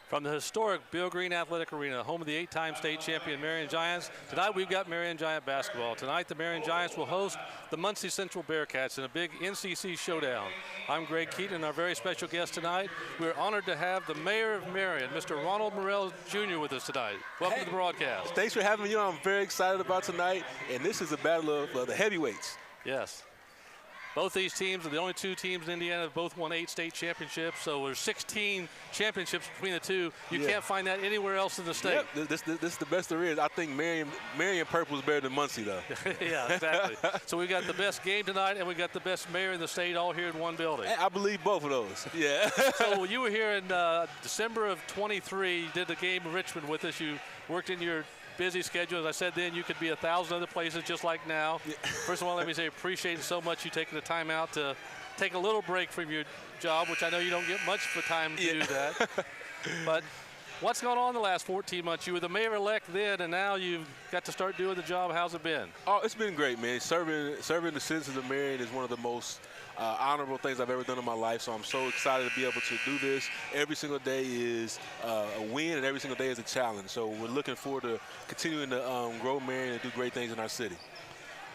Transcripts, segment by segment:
From the historic Bill Green Athletic Arena, home of the 8-time state champion Marion Giants, tonight we've got Marion Giant basketball. Tonight the Marion Giants will host the Muncie Central Bearcats in a big NCC showdown. I'm Greg Keaton, and our very special guest tonight. We're honored to have the mayor of Marion, Mr. Ronald Morrell Jr. with us tonight. Welcome to the broadcast. Thanks for having me on. I'm very excited about tonight, and this is a battle of the heavyweights. Yes. Both these teams are the only two teams in Indiana that both won 8 state championships, so there's 16 championships between the two. You can't find that anywhere else in the state. Yep, this is the best there is. I think Marion Purple is better than Muncie, though. Yeah, exactly. So we got the best game tonight, and we got the best mayor in the state all here in one building. I believe both of those. Yeah. So you were here in December of 23. You did the game in Richmond with us. You worked in your busy schedule. As I said then, you could be 1,000 other places just like now. Yeah. First of all, let me say appreciate so much you taking the time out to take a little break from your job, which I know you don't get much of time to do that. But what's gone on the last 14 months? You were the mayor-elect then, and now you've got to start doing the job. How's it been? Oh, it's been great, man. Serving the citizens of Marion is one of the most honorable things I've ever done in my life, so I'm so excited to be able to do this. Every single day is a win, and every single day is a challenge. So we're looking forward to continuing to grow Marion and do great things in our city.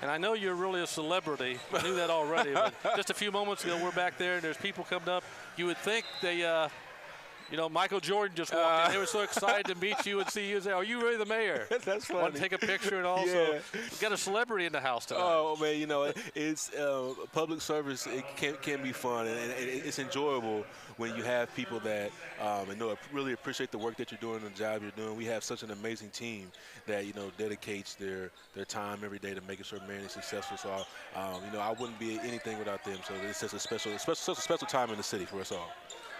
And I know you're really a celebrity. I knew that already, but just a few moments ago, we're back there, and there's people coming up. You would think they Michael Jordan just walked in. They were so excited to meet you and see you. Say, "Are you really the mayor?" That's funny. Want to take a picture and all. So you got a celebrity in the house tonight. Oh man, it's public service. It can be fun, and it's enjoyable when you have people that really appreciate the work that you're doing and the job you're doing. We have such an amazing team that dedicates their time every day to making sure Marion is successful. So I wouldn't be anything without them. So it's just such a special time in the city for us all.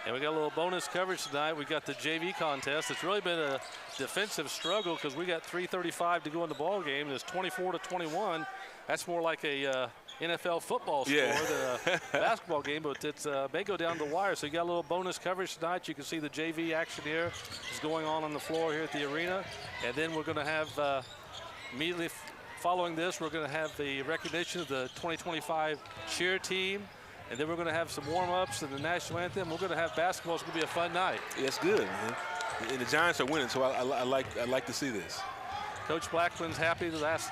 And we got a little bonus coverage tonight. We got the JV contest. It's really been a defensive struggle because we got 3:35 to go in the ball game. It's 24-21. That's more like a NFL football score than a basketball game, but it may go down the wire. So you got a little bonus coverage tonight. You can see the JV action here is going on the floor here at the arena. And then we're going to have immediately following this, we're going to have the recognition of the 2025 cheer team. And then we're going to have some warm-ups and the national anthem. We're going to have basketball. It's going to be a fun night. Yeah, it's good, man. And the Giants are winning, so I like to see this. Coach Blackman's happy the last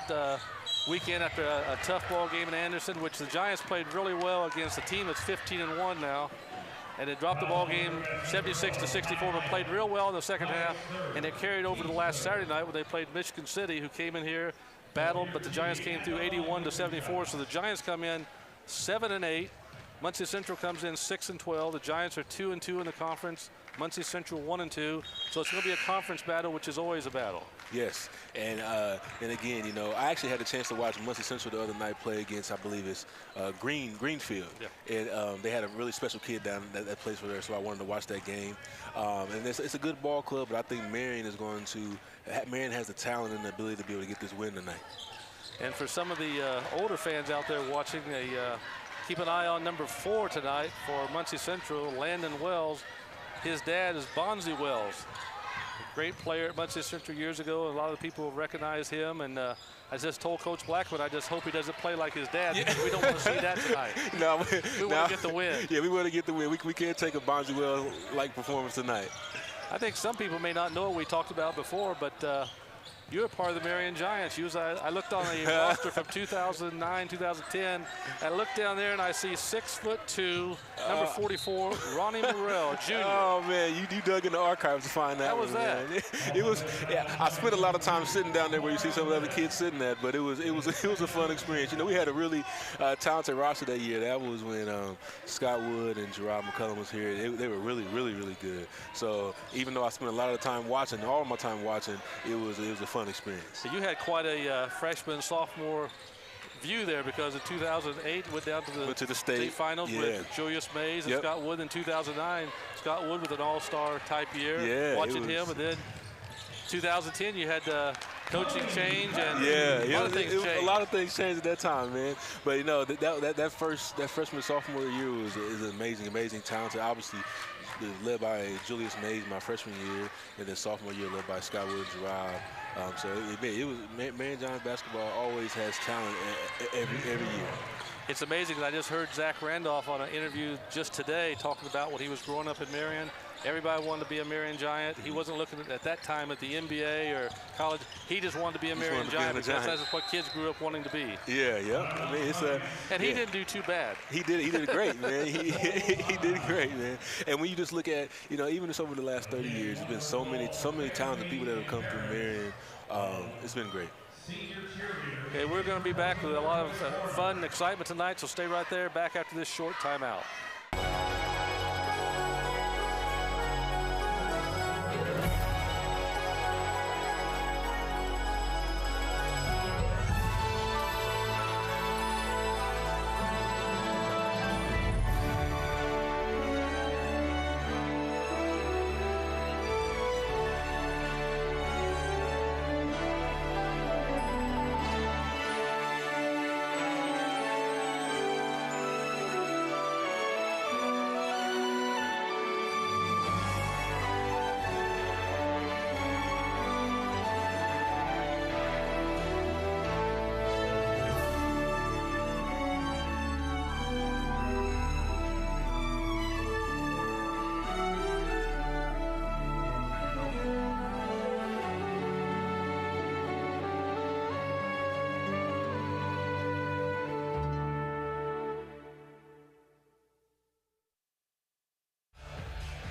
weekend after a tough ball game in Anderson, which the Giants played really well against a team that's 15-1 now. And they dropped the ball game 76-64, but played real well in the second half. And it carried over to the last Saturday night when they played Michigan City, who came in here, battled, but the Giants came through 81-74. So the Giants come in 7-8. Muncie Central comes in 6-12. The Giants are 2-2 in the conference. Muncie Central 1-2. So it's going to be a conference battle, which is always a battle. Yes, and again, I actually had a chance to watch Muncie Central the other night play against, I believe it's Greenfield. Yeah. And they had a really special kid down that plays for there, so I wanted to watch that game. And it's a good ball club, but I think Marion has the talent and the ability to be able to get this win tonight. And for some of the older fans out there watching, keep an eye on number 4 tonight for Muncie Central, Landon Wells. His dad is Bonzi Wells, a great player at Muncie Central years ago. A lot of people recognize him, and I just told Coach Blackman, I just hope he doesn't play like his dad. Yeah. We don't want to see that tonight. We want to get the win. Yeah, we want to get the win. We can't take a Bonzi Wells-like performance tonight. I think some people may not know what we talked about before, but you're a part of the Marion Giants. I looked on the roster from 2009, 2010. I looked down there and I see 6'2", number 44, Ronnie Morrell Jr. Oh man, you dug in the archives to find that. How was that? Man. It was. Yeah, I spent a lot of time sitting down there where you see some of the other kids sitting at, but it was a fun experience. We had a really talented roster that year. That was when Scott Wood and Gerard McCullum was here. They were really, really, really good. So even though I spent a lot of the time watching, all of my time watching, it was a fun experience. So you had quite a freshman, sophomore view there because in 2008 went down to the state finals with Julius Mays and Scott Wood. In 2009, Scott Wood with an all-star type year. Watching him, and then 2010 you had coaching change and a lot of things changed at that time, man. But that freshman sophomore year is amazing, talented. Obviously, led by Julius Mays my freshman year, and then sophomore year led by Scott Wood and Gerard. So it was Marion Giant basketball always has talent every year. It's amazing because I just heard Zach Randolph on an interview just today talking about when he was growing up in Marion. Everybody wanted to be a Marion Giant. He wasn't looking at that time at the NBA or college. He just wanted to be a Marion Giant because that's what kids grew up wanting to be. Yeah, yeah. I mean, it's a. And he didn't do too bad. He did great, man. He did great, man. And when you just look at, you know, even just over the last 30 years, there's been so many talented people that have come through Marion. It's been great. Okay, we're going to be back with a lot of fun and excitement tonight, so stay right there. Back after this short timeout.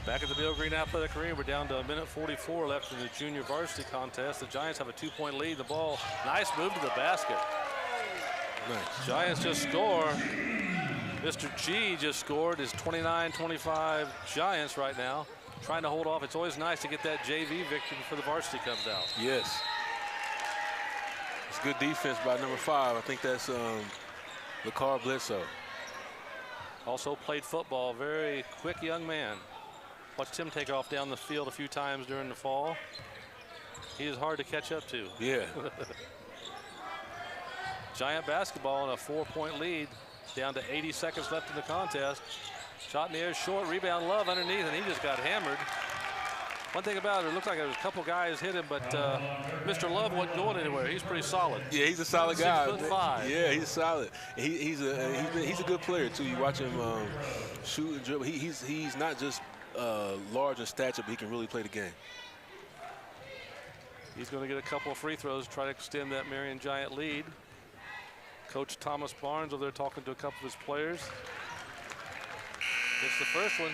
Back at the Bill Green Athletic Arena, we're down to a minute 44 left in the junior varsity contest. The Giants have a 2-point lead. The ball, nice move to the basket. Nice. Giants just score. Mr. G just scored. Is 29-25 Giants right now, trying to hold off. It's always nice to get that JV victory before the varsity comes out. Yes. It's good defense by number 5. I think that's LaCar Bledsoe. Also played football. Very quick young man. Watched him take off down the field a few times during the fall. He is hard to catch up to. Yeah. Giant basketball in a 4-point lead. Down to 80 seconds left in the contest. Shot in the air short, rebound Love underneath, and he just got hammered. One thing about it looked like there was a couple guys hit him, but Mr. Love wasn't going anywhere. He's pretty solid. Yeah, he's a solid guy. 6'5". Yeah, he's solid. He's a good player too. You watch him shoot and dribble. He's not just large in stature, but he can really play the game. He's going to get a couple of free throws to try to extend that Marion Giant lead. Coach Thomas Barnes over there talking to a couple of his players. It's the first one.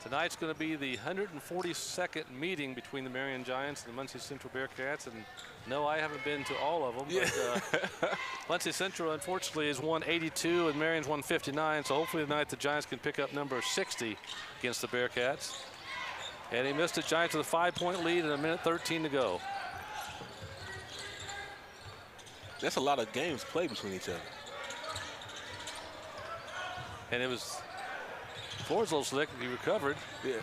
Tonight's going to be the 142nd meeting between the Marion Giants and the Muncie Central Bearcats. And no, I haven't been to all of them. Yeah. But Muncie Central, unfortunately, is 182 and Marion's 159. So hopefully tonight the Giants can pick up number 60 against the Bearcats. And he missed the Giants with a 5-point lead and a minute 13 to go. That's a lot of games played between each other. And it was, floor's a little slick. He recovered. Yeah.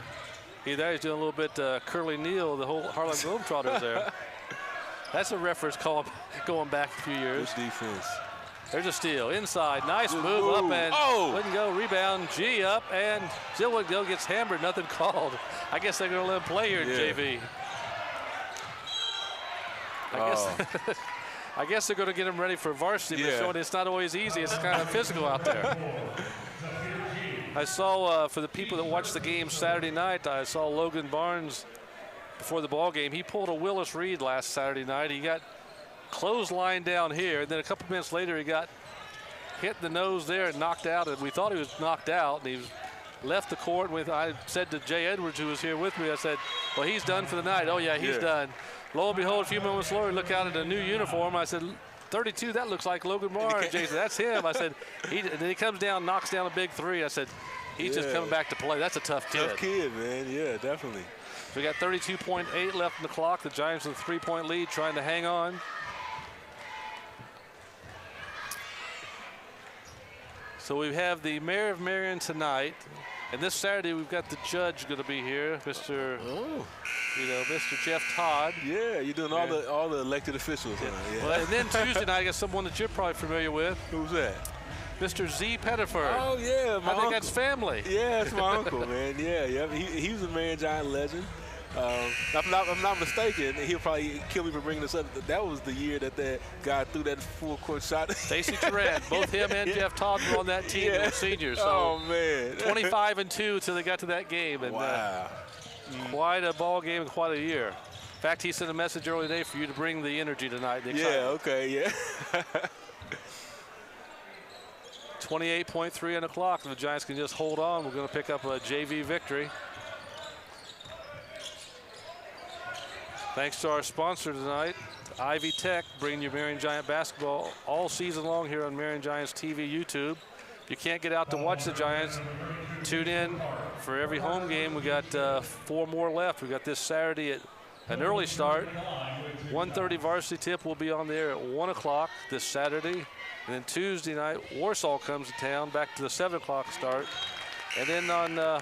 He's doing a little bit Curly Neal, the whole Harlem Globetrotters there. That's a reference call going back a few years. Good defense. There's a steal inside. Nice Good move up and wouldn't go. Rebound. G up and still wouldn't go. Gets hammered. Nothing called. I guess they're going to let him play here in JV. I guess they're going to get him ready for varsity, but showing it's not always easy. It's kind of physical out there. I saw, for the people that watched the game Saturday night, I saw Logan Barnes before the ball game. He pulled a Willis Reed last Saturday night. He got clotheslined down here, and then a couple minutes later he got hit in the nose there and knocked out. And we thought he was knocked out, and he left the court. I said to Jay Edwards, who was here with me, I said, well, he's done for the night. Oh, yeah, he's done. Lo and behold, a few moments later, look out at a new uniform. I said, 32, that looks like Logan Barnes. Jay said, that's him. I said, and then he comes down, knocks down a big three. I said, he's just coming back to play. That's a tough kid. Tough kid, man. Yeah, definitely. So we got 32.8 left in the clock. The Giants with a 3-point lead, trying to hang on. So we have the Mayor of Marion tonight. And this Saturday, we've got the judge going to be here, Mr. Jeff Todd. Yeah, you're doing all the elected officials. Yeah. Well, and then Tuesday night, I got someone that you're probably familiar with. Who's that? Mr. Z. Pettiford. Oh, yeah, my I think that's family. Yeah, that's my uncle, man. Yeah. He was a Marion Giant legend. If I'm not mistaken, he'll probably kill me for bringing this up. That was the year that guy threw that full court shot. Stacey Turan, both him and Jeff Todd were on that team. They were seniors. So oh, man. 25-2 till they got to that game. And, wow. Quite a ball game and quite a year. In fact, he sent a message early today for you to bring the energy tonight. The yeah, okay, yeah. 28.3 on the clock. If the Giants can just hold on, we're going to pick up a JV victory. Thanks to our sponsor tonight, Ivy Tech, bringing you Marion Giant basketball all season long here on Marion Giants TV YouTube. If you can't get out to watch the Giants, tune in for every home game. We got 4 more left. We got this Saturday at an early start. 1:30 varsity tip will be on there at 1 o'clock this Saturday. And then Tuesday night, Warsaw comes to town, back to the 7 o'clock start. And then on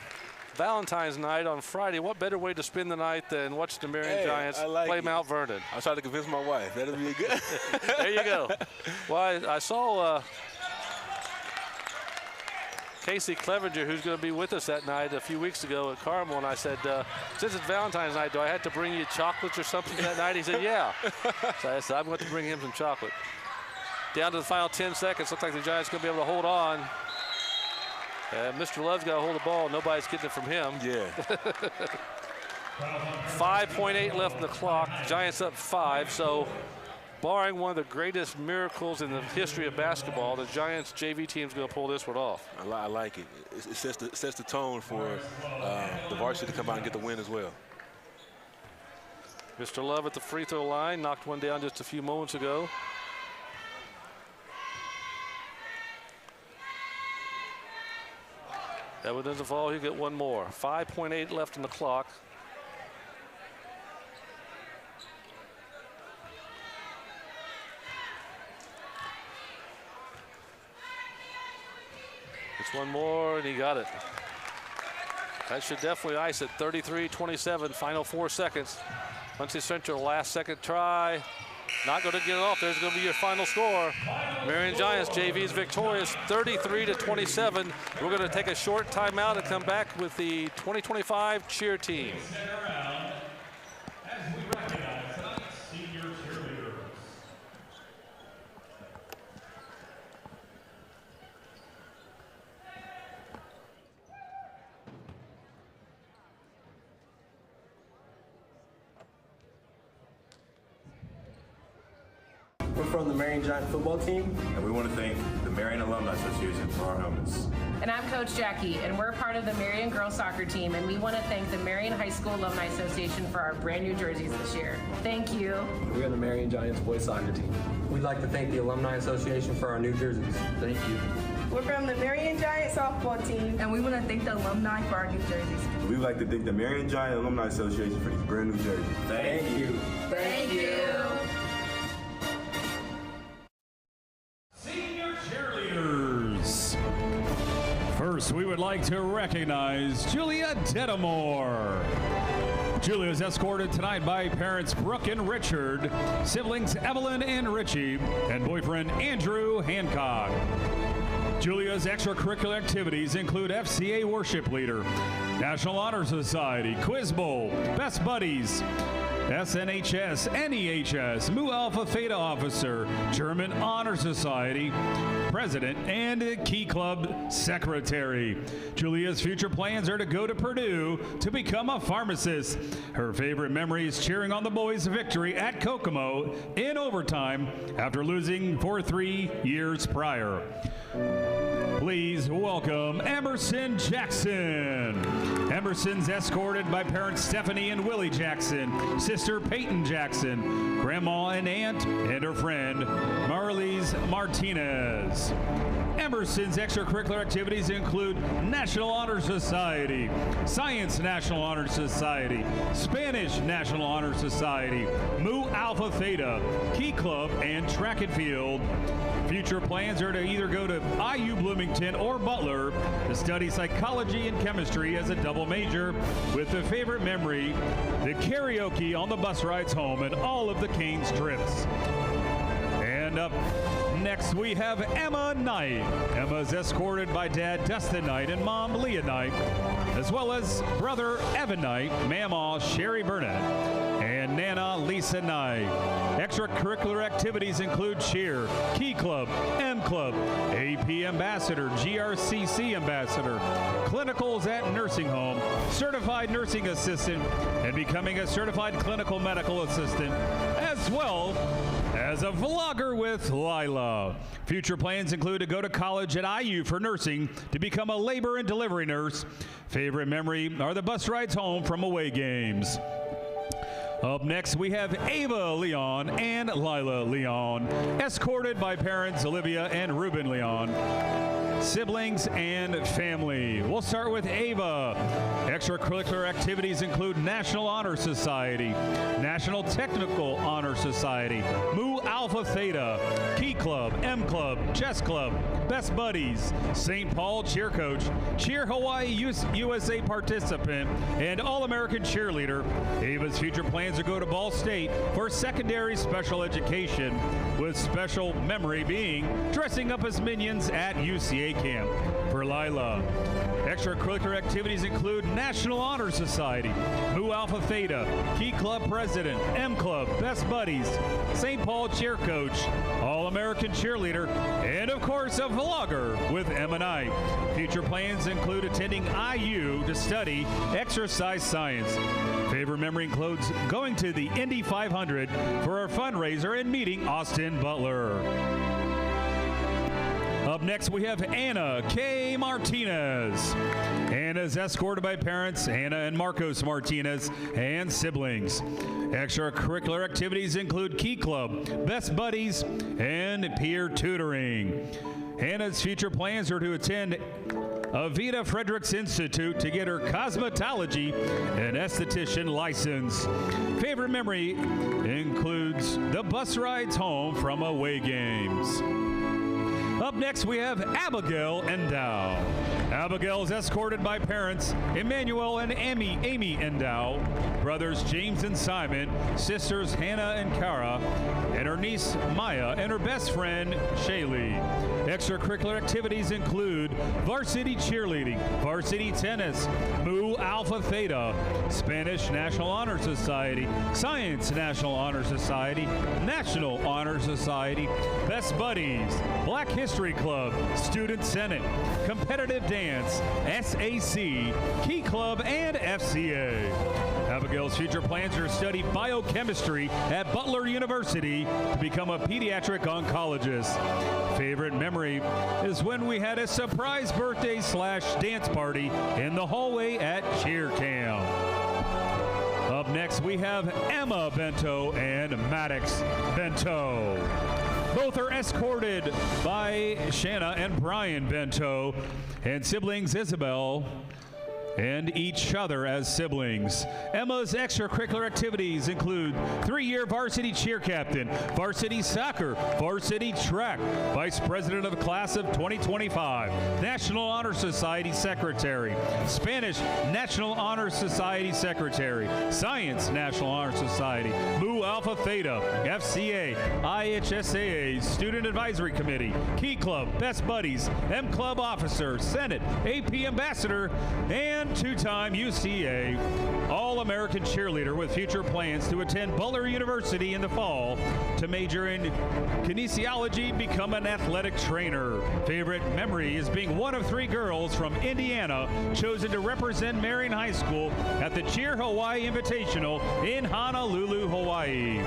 Valentine's night on Friday, what better way to spend the night than watch the Marion Giants play Mount Vernon? I tried to convince my wife. That'll be good. There you go. Well, I saw Casey Clevenger, who's going to be with us that night a few weeks ago at Carmel, and I said, since it's Valentine's night, do I have to bring you chocolates or something that night? He said, yeah. So I said, I'm going to bring him some chocolate. Down to the final 10 seconds. Looks like the Giants are going to be able to hold on. Mr. Love's got to hold the ball. Nobody's getting it from him. Yeah. 5.8 left in the clock. Giants up 5. So, barring one of the greatest miracles in the history of basketball, the Giants JV team's going to pull this one off. I like it. It sets the tone for the varsity to come out and get the win as well. Mr. Love at the free throw line. Knocked one down just a few moments ago. That one doesn't fall. He'll get one more. 5.8 left in the clock. It's one more, and he got it. That should definitely ice it. 33-27, final 4 seconds. Muncie Central, last second try. Not going to get it off. There's going to be your final score. Marion Giants JV is victorious, 33-27. We're going to take a short timeout and come back with the 2025 cheer team. We're from the Marion Giant football team. And we want to thank the Marion Alumni Association for our helmets. And I'm Coach Jackie, and we're part of the Marion girls soccer team, and we want to thank the Marion High School Alumni Association for our brand new jerseys this year. Thank you. We are the Marion Giants boys soccer team. We'd like to thank the Alumni Association for our new jerseys. Thank you. We're from the Marion Giant softball team, and we want to thank the alumni for our new jerseys. We'd like to thank the Marion Giant Alumni Association for these brand new jerseys. Thank you. Thank you. First, we would like to recognize Julia Dedamore. Julia is escorted tonight by parents Brooke and Richard, siblings Evelyn and Richie, and boyfriend Andrew Hancock. Julia's extracurricular activities include FCA Worship Leader, National Honor Society, Quiz Bowl, Best Buddies, SNHS, NEHS, Mu Alpha Theta Officer, German Honor Society, President, and Key Club Secretary. Julia's future plans are to go to Purdue to become a pharmacist. Her favorite memory is cheering on the boys' victory at Kokomo in overtime after losing for 3 years prior. Please welcome Emerson Jackson. Emerson's escorted by parents Stephanie and Willie Jackson, sister Peyton Jackson, grandma and aunt, and her friend Marlise Martinez. Emerson's extracurricular activities include National Honor Society, Science National Honor Society, Spanish National Honor Society, Mu Alpha Theta, Key Club, and Track and Field. Future plans are to either go to IU Bloomington or Butler to study psychology and chemistry as a double major, with the favorite memory, the karaoke on the bus rides home and all of the Canes trips. And And up next, we have Emma Knight. Emma's escorted by Dad Dustin Knight and Mom Leah Knight, as well as brother Evan Knight, Mamaw Sherry Burnett, and Nana Lisa Knight. Extracurricular activities include cheer, Key Club, M Club, AP Ambassador, GRCC Ambassador, clinicals at nursing home, certified nursing assistant, and becoming a certified clinical medical assistant, as well as a vlogger with Lila. Future plans include to go to college at IU for nursing, to become a labor and delivery nurse. Favorite memory are the bus rides home from away games. Up next, we have Ava Leon and Lila Leon, escorted by parents Olivia and Ruben Leon, siblings and family. We'll start with Ava. Extracurricular activities include National Honor Society, National Technical Honor Society, Mu Alpha Theta, Key Club, M Club, Chess Club, Best Buddies, St. Paul Cheer Coach, Cheer Hawaii USA participant, and All-American cheerleader. Ava's future plans are go to Ball State for secondary special education, with special memory being dressing up as minions at UCA camp. For Lila, extracurricular activities include National Honor Society, Mu Alpha Theta, Key Club President, M Club, Best Buddies, St. Paul Cheer Coach, All-American cheerleader, and of course a vlogger with Emma Knight. Future plans include attending IU to study exercise science. Favorite memory includes going to the Indy 500 for a fundraiser and meeting Austin Butler. Up next, we have Anna K. Martinez. Anna is escorted by parents Anna and Marcos Martinez and siblings. Extracurricular activities include Key Club, Best Buddies, and peer tutoring. Anna's future plans are to attend Avita Fredericks Institute to get her cosmetology and esthetician license. Favorite memory includes the bus rides home from away games. Up next, we have Abigail Endow. Abigail is escorted by parents Emmanuel and Amy Endow, brothers James and Simon, sisters Hannah and Cara, and her niece Maya, and her best friend Shaylee. Extracurricular activities include varsity cheerleading, varsity tennis, Mu Alpha Theta, Spanish National Honor Society, Science National Honor Society, National Honor Society, Best Buddies, Black History Club, Student Senate, Competitive Dance, SAC, Key Club, and FCA. Abigail's future plans are to study biochemistry at Butler University to become a pediatric oncologist. Favorite memory is when we had a surprise birthday/dance party in the hallway at cheer camp. Up next, we have Emma Bento and Maddox Bento. Both are escorted by Shanna and Brian Bento and siblings Isabel and each other as siblings. Emma's extracurricular activities include 3-year varsity cheer captain, varsity soccer, varsity track, vice president of the class of 2025, National Honor Society secretary, Spanish National Honor Society secretary, Science National Honor Society, Mu Alpha Theta, FCA, IHSAA, Student Advisory Committee, Key Club, Best Buddies, M Club officer, Senate, AP ambassador, and 2-time UCA All-American cheerleader with future plans to attend Butler University in the fall to major in kinesiology, become an athletic trainer. Favorite memory is being one of 3 girls from Indiana chosen to represent Marion High School at the Cheer Hawaii Invitational in Honolulu, Hawaii.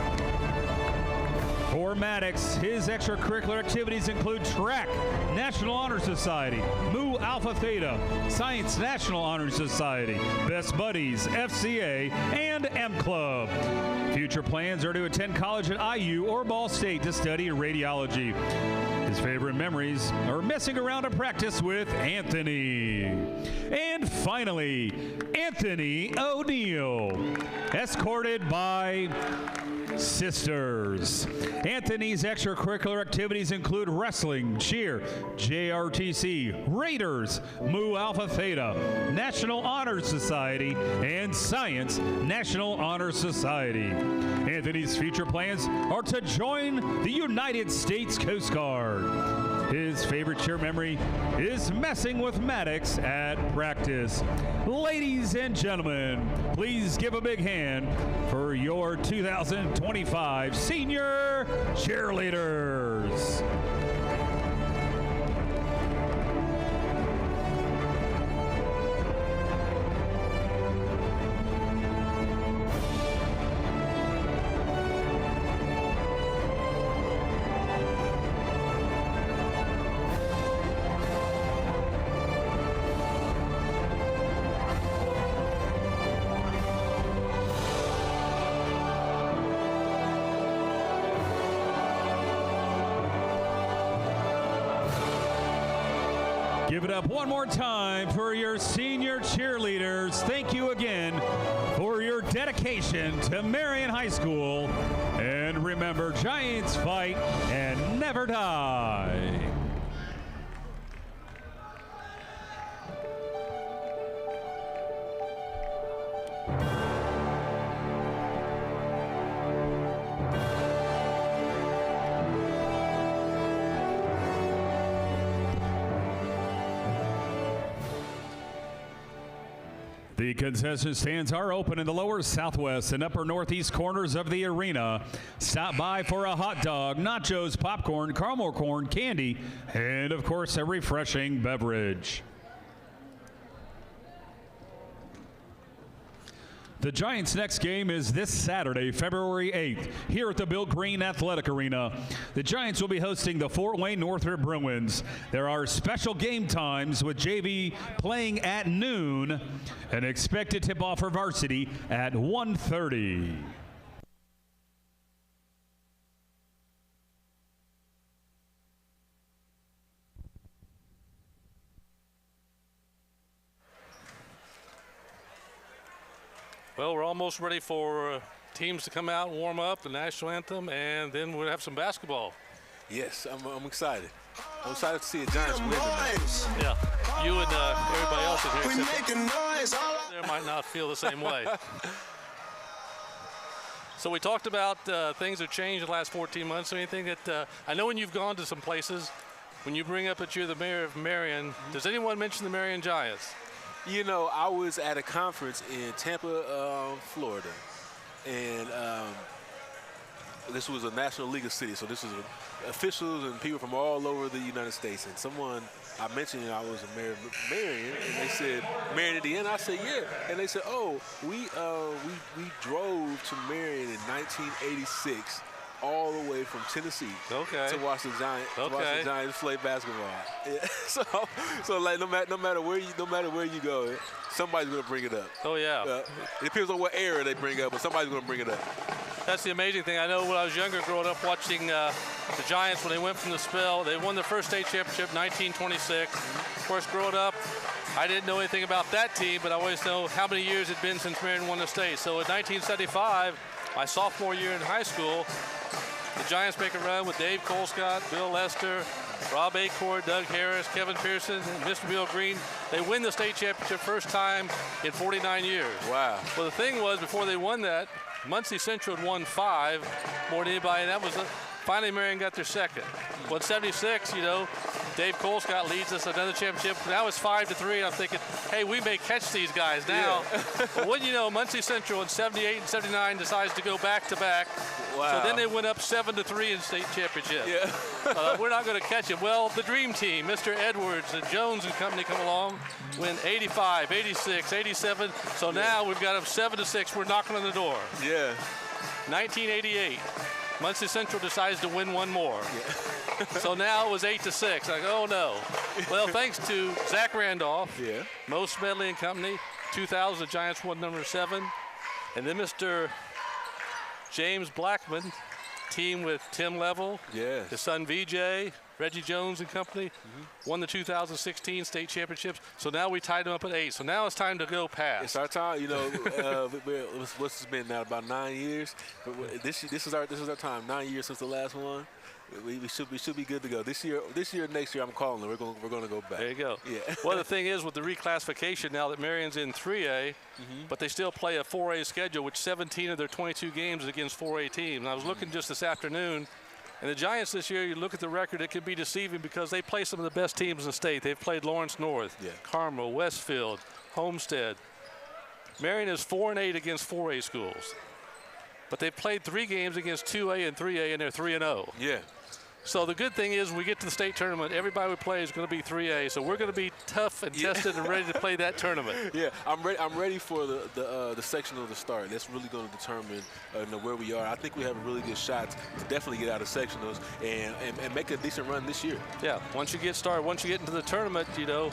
For Maddox, his extracurricular activities include track, National Honor Society, Mu Alpha Theta, Science National Honor Society, Best Buddies, FCA, and M Club. Future plans are to attend college at IU or Ball State to study radiology. His favorite memories are messing around at practice with Anthony. And finally, Anthony O'Neill, escorted by sisters. Anthony's extracurricular activities include wrestling, cheer, JRTC, Raiders, Mu Alpha Theta, National Honor Society, and Science National Honor Society. Anthony's future plans are to join the United States Coast Guard. His favorite cheer memory is messing with Maddox at practice. Ladies and gentlemen, please give a big hand for your 2025 senior cheerleaders. Give it up one more time for your senior cheerleaders. Thank you again for your dedication to Marion High School. And remember, Giants fight and never die. The concession stands are open in the lower southwest and upper northeast corners of the arena. Stop by for a hot dog, nachos, popcorn, caramel corn, candy, and of course a refreshing beverage. The Giants' next game is this Saturday, February 8th, here at the Bill Green Athletic Arena. The Giants will be hosting the Fort Wayne Northrop Bruins. There are special game times with JV playing at noon, and expected tip-off for Varsity at 1:30. Well, we're almost ready for teams to come out and warm up, the national anthem, and then we'll have some basketball. Yes, I'm excited. I'm excited to see a Giants win tonight. Yeah, you and everybody else in here there might not feel the same way. So we talked about things have changed in the last 14 months. So anything that I know when you've gone to some places, when you bring up that you're the mayor of Marion, does anyone mention the Marion Giants? You know, I was at a conference in Tampa, Florida, and this was a National League of Cities, so this was officials and people from all over the United States. And someone, I mentioned I was a mayor of Marion, and they said, Marion, Indiana? I said, yeah. And they said, oh, we drove to Marion in 1986. All the way from Tennessee to watch the Giants play basketball. Yeah. So like no matter where you go, somebody's gonna bring it up. Oh yeah. It depends on what era they bring up, but somebody's gonna bring it up. That's the amazing thing. I know when I was younger, growing up watching the Giants when they went from the spell, they won their first state championship, 1926. Of course, growing up, I didn't know anything about that team, but I always know how many years it'd been since Marion won the state. So in 1975, my sophomore year in high school, the Giants make a run with Dave Colescott, Bill Lester, Rob Acord, Doug Harris, Kevin Pearson, and Mr. Bill Green. They win the state championship first time in 49 years. Wow. Well, the thing was, before they won that, Muncie Central had won 5 more than anybody, and that was finally Marion got their second. Well, in 76, you know, Dave Colescott leads us another championship. Now it's 5-3, and I'm thinking, hey, we may catch these guys now. Yeah. But wouldn't you know, Muncie Central in 78 and 79 decides to go back-to-back. Wow. So then they went up 7-3 in state championship. Yeah. We're not going to catch it. Well, the dream team, Mr. Edwards and Jones and company come along, win 85, 86, 87. So now we've got them 7-6. We're knocking on the door. Yeah. 1988. Muncie Central decides to win one more. Yeah. So now it was 8-6. Like, oh no. Well, thanks to Zach Randolph, Mo Smedley and company, 2000, the Giants won number 7. And then Mr. James Blackman team with Tim Level, Yes. his son VJ, Reggie Jones and company, won the 2016 state championships. So now we tied them up at 8. So now it's time to go past. It's our time. You know, what's it been now? About 9 years. But this is our time. 9 years since the last one. We should be good to go. This year, next year, I'm calling it. We're going to go back. There you go. Yeah. Well, the thing is with the reclassification now that Marion's in 3A, but they still play a 4A schedule, which 17 of their 22 games is against 4A teams. And I was looking just this afternoon, and the Giants this year, you look at the record, it can be deceiving because they play some of the best teams in the state. They've played Lawrence North, Carmel, Westfield, Homestead. Marion is 4-8 against 4A schools. But they've played 3 games against 2A and 3A, and they're 3-0. Yeah. So the good thing is when we get to the state tournament, everybody we play is going to be 3A. So we're going to be tough and tested and ready to play that tournament. Yeah, I'm ready for the sectional to start. That's really going to determine where we are. I think we have a really good shot to definitely get out of sectionals and make a decent run this year. Yeah, once you get started, once you get into the tournament, you know,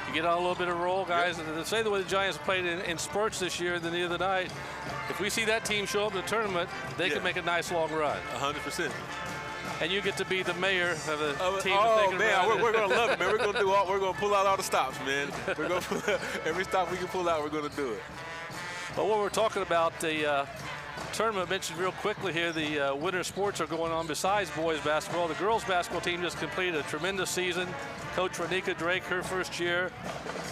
you get on a little bit of roll, guys. Yep. And to say the way the Giants played in spurts this year and then the other night, if we see that team show up in the tournament, they can make a nice long run. 100%. And you get to be the mayor of a team. Oh man, we're gonna love it, man. We're gonna pull out all the stops, man. We're gonna pull out every stop we can pull out. We're gonna do it. But what we're talking about, the tournament mentioned real quickly here, the winter sports are going on besides boys basketball. The girls basketball team just completed a tremendous season. Coach Renika Drake, her first year.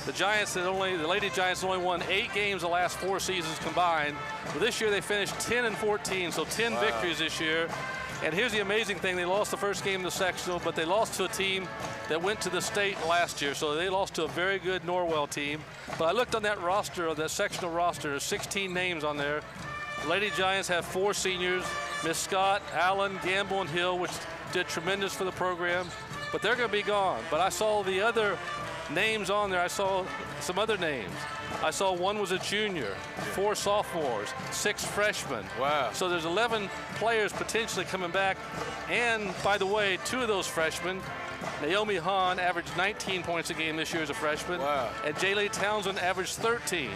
The Lady Giants only won 8 games the last 4 seasons combined. But this year they finished 10-14, so 10 victories this year. And here's the amazing thing. They lost the first game in the sectional, but they lost to a team that went to the state last year. So they lost to a very good Norwell team. But I looked on that roster, that sectional roster. There's 16 names on there. The Lady Giants have 4 seniors, Miss Scott, Allen, Gamble, and Hill, which did tremendous for the program. But they're going to be gone. But I saw the other names on there. I saw some other names. I saw one was a junior, 4 sophomores, 6 freshmen. Wow. So there's 11 players potentially coming back. And by the way, 2 of those freshmen, Naomi Hahn averaged 19 points a game this year as a freshman. Wow. And Jaylee Townsend averaged 13.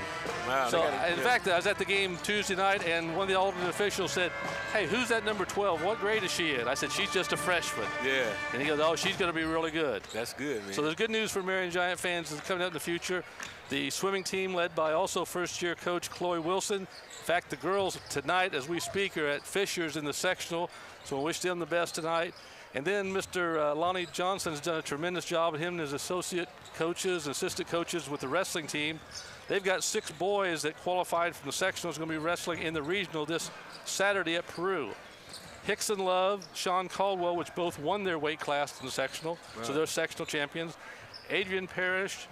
Wow. So in fact, I was at the game Tuesday night, and one of the alternate officials said, "Hey, who's that number 12? What grade is she in?" I said, "She's just a freshman." Yeah. And he goes, "Oh, she's going to be really good." That's good, man. So there's good news for Marion Giant fans that's coming out in the future. The swimming team led by also first-year coach Chloe Wilson. In fact, the girls tonight, as we speak, are at Fisher's in the sectional. So we wish them the best tonight. And then Mr. Lonnie Johnson has done a tremendous job. Him and his associate coaches and assistant coaches with the wrestling team. They've got 6 boys that qualified from the sectional. Is going to be wrestling in the regional this Saturday at Peru. Hickson Love, Sean Caldwell, which both won their weight class in the sectional. Wow. So they're sectional champions. Adrian Parrish,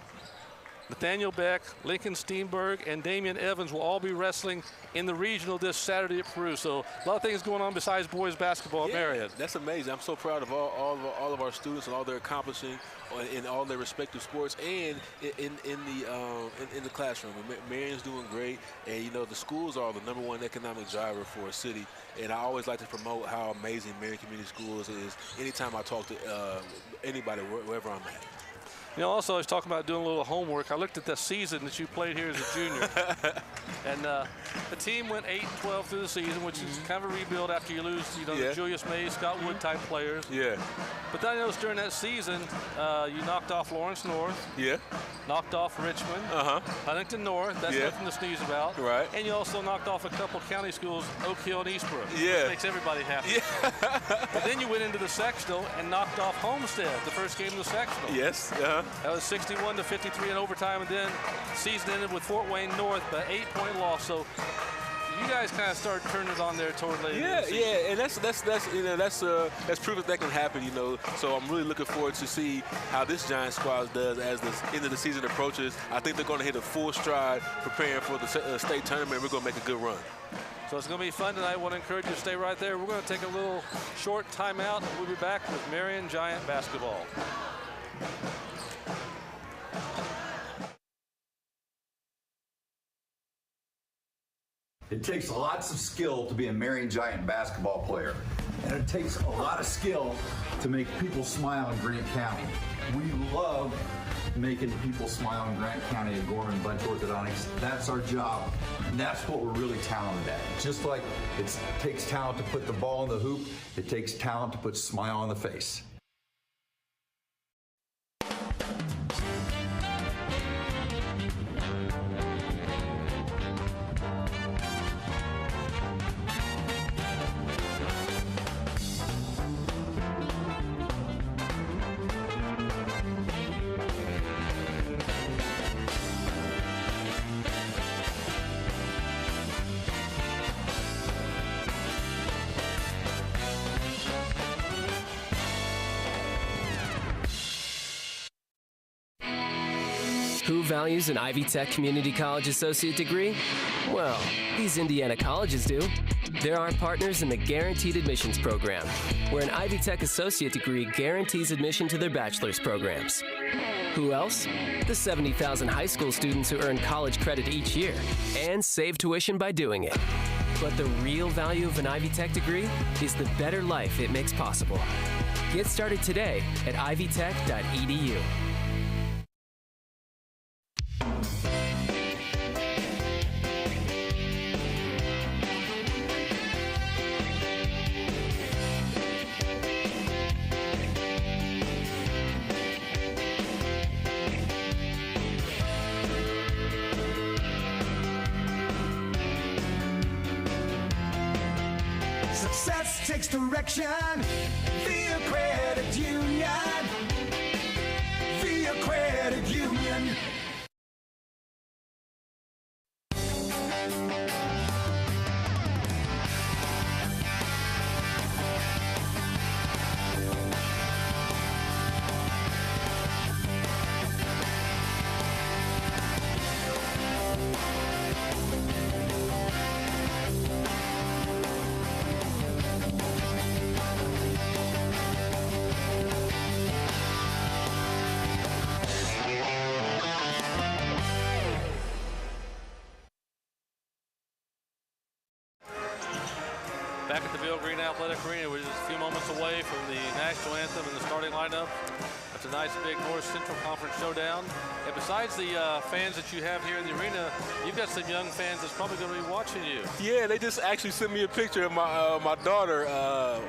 Nathaniel Beck, Lincoln Steenberg, and Damian Evans will all be wrestling in the regional this Saturday at Peru. So a lot of things going on besides boys basketball at Marion. That's amazing. I'm so proud of all of our students and all they're accomplishing in all their respective sports and in the classroom. Marion's doing great, and you know the schools are the #1 economic driver for a city. And I always like to promote how amazing Marion Community Schools is. Anytime I talk to anybody, wherever I'm at. You know, also I was talking about doing a little homework. I looked at the season that you played here as a junior. And the team went 8-12 through the season, which is kind of a rebuild after you lose, you know, the Julius May, Scott Wood type players. Yeah. But then I noticed during that season, you knocked off Lawrence North. Yeah. Knocked off Richmond. Huntington North. That's nothing to sneeze about. Right. And you also knocked off a couple county schools, Oak Hill and Eastbrook. Yeah. Which makes everybody happy. Yeah. But then you went into the sectional and knocked off Homestead, the first game of the sectional. Yes. That was 61-53 in overtime, and then the season ended with Fort Wayne North, but 8-point loss. So you guys kind of started turning it on there toward later. Yeah, and that's you know that's proof that can happen. You know, so I'm really looking forward to see how this Giant squad does as the end of the season approaches. I think they're going to hit a full stride preparing for the state tournament. We're going to make a good run. So it's going to be fun tonight. I want to encourage you to stay right there. We're going to take a little short timeout. We'll be back with Marion Giant basketball. It takes lots of skill to be a Marion Giant basketball player, and it takes a lot of skill to make people smile in Grant County. We love making people smile in Grant County at Gorman Bunch Orthodontics. That's our job. And that's what we're really talented at. Just like it takes talent to put the ball in the hoop, it takes talent to put a smile on the face. Who values an Ivy Tech Community College Associate degree? Well, these Indiana colleges do. They're our partners in the Guaranteed Admissions Program, where an Ivy Tech Associate degree guarantees admission to their bachelor's programs. Who else? The 70,000 high school students who earn college credit each year and save tuition by doing it. But the real value of an Ivy Tech degree is the better life it makes possible. Get started today at ivytech.edu. Success takes direction via credit union. Via credit union. Back at the Bill Green Athletic Arena, we're just a few moments away from the national anthem and the starting lineup. It's a nice big North Central Conference showdown. And besides the fans that you have here in the arena, you've got some young fans that's probably going to be watching you. Yeah, they just actually sent me a picture of my daughter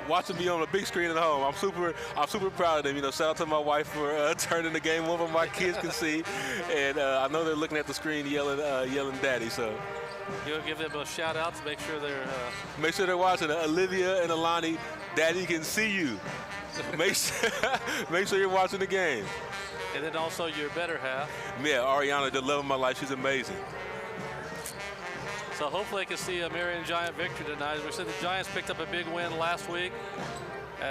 watching me on the big screen at home. I'm super proud of them. You know, shout out to my wife for turning the game over. My kids can see, and I know they're looking at the screen yelling "Daddy." So. You'll give them a shout out to make sure they're watching. Olivia and Alani, Daddy can see you. make sure you're watching the game. And then also your better half. Yeah, Ariana, the love of my life. She's amazing. So hopefully they can see a Marion Giant victory tonight. As we said, the Giants picked up a big win last week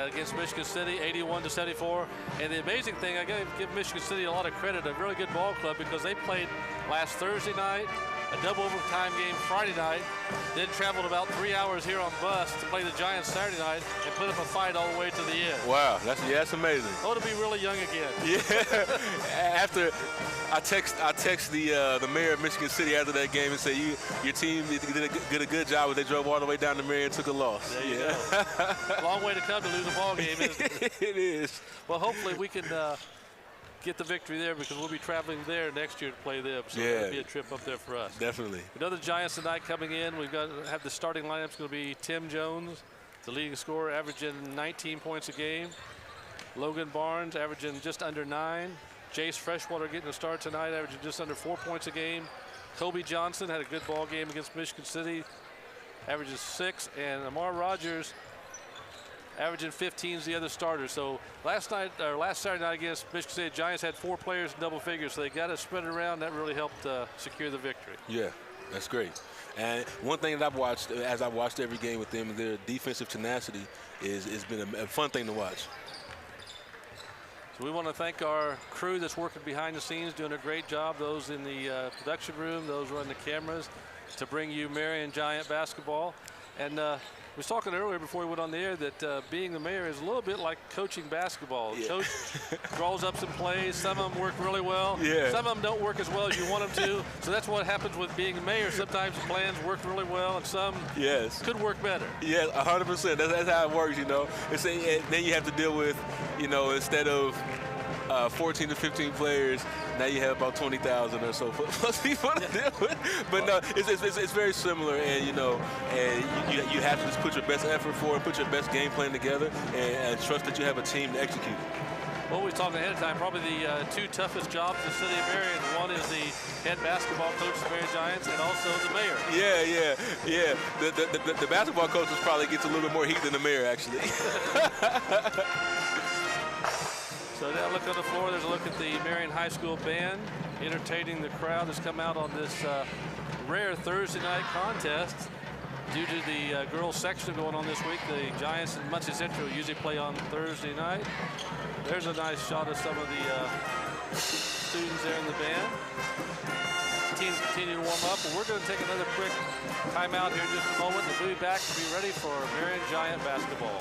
against Michigan City, 81-74. And the amazing thing, I got to give Michigan City a lot of credit, a really good ball club, because they played last Thursday night, a double overtime game Friday night, then traveled about 3 hours here on bus to play the Giants Saturday night and put up a fight all the way to the end. Wow, that's amazing. Oh, to be really young again. Yeah. After I text the mayor of Michigan City after that game and say your team did a good job, but they drove all the way down to Marion and took a loss. There you go. Long way to come to lose a ball game, isn't it? It is. Well, hopefully we can get the victory there, because we'll be traveling there next year to play them. So yeah, it'll be a trip up there for us. Definitely. We know the Giants tonight coming in. We've got to have the starting lineup's going to be Tim Jones, the leading scorer, averaging 19 points a game. Logan Barnes averaging just under 9. Jace Freshwater getting a start tonight, averaging just under 4 points a game. Kobe Johnson had a good ball game against Michigan City, averages 6. And Amar Rogers averaging 15 is the other starter. So last Saturday night against Michigan State, Giants had 4 players in double figures, so they got to spread it around. That really helped secure the victory. Yeah, that's great. And one thing that I've watched, as I've watched every game with them, their defensive tenacity has been a fun thing to watch. So we want to thank our crew that's working behind the scenes, doing a great job, those in the production room, those running the cameras, to bring you Marion Giant basketball. And I was talking earlier before we went on the air that being the mayor is a little bit like coaching basketball. The coach draws up some plays. Some of them work really well. Yeah. Some of them don't work as well as you want them to. So that's what happens with being the mayor. Sometimes the plans work really well, and some could work better. Yeah, 100%. That's how it works, you know. Then you have to deal with, you know, instead of 14 to 15 players. Now you have about 20,000 or so plus people to deal with. But no, it's very similar, and you have to just put your best effort forward, put your best game plan together, and trust that you have a team to execute. Well, we talked ahead of time, probably the two toughest jobs in the city of Marion. One is the head basketball coach of the Marion Giants, and also the mayor. Yeah. The basketball coaches probably gets a little bit more heat than the mayor, actually. So now look on the floor. There's a look at the Marion High School band entertaining the crowd that's come out on this rare Thursday night contest. Due to the girls section going on this week, the Giants and Muncie Central usually play on Thursday night. There's a nice shot of some of the students there in the band. Teams continue to warm up, but we're going to take another quick timeout here in just a moment. We'll be back to be ready for Marion Giant basketball.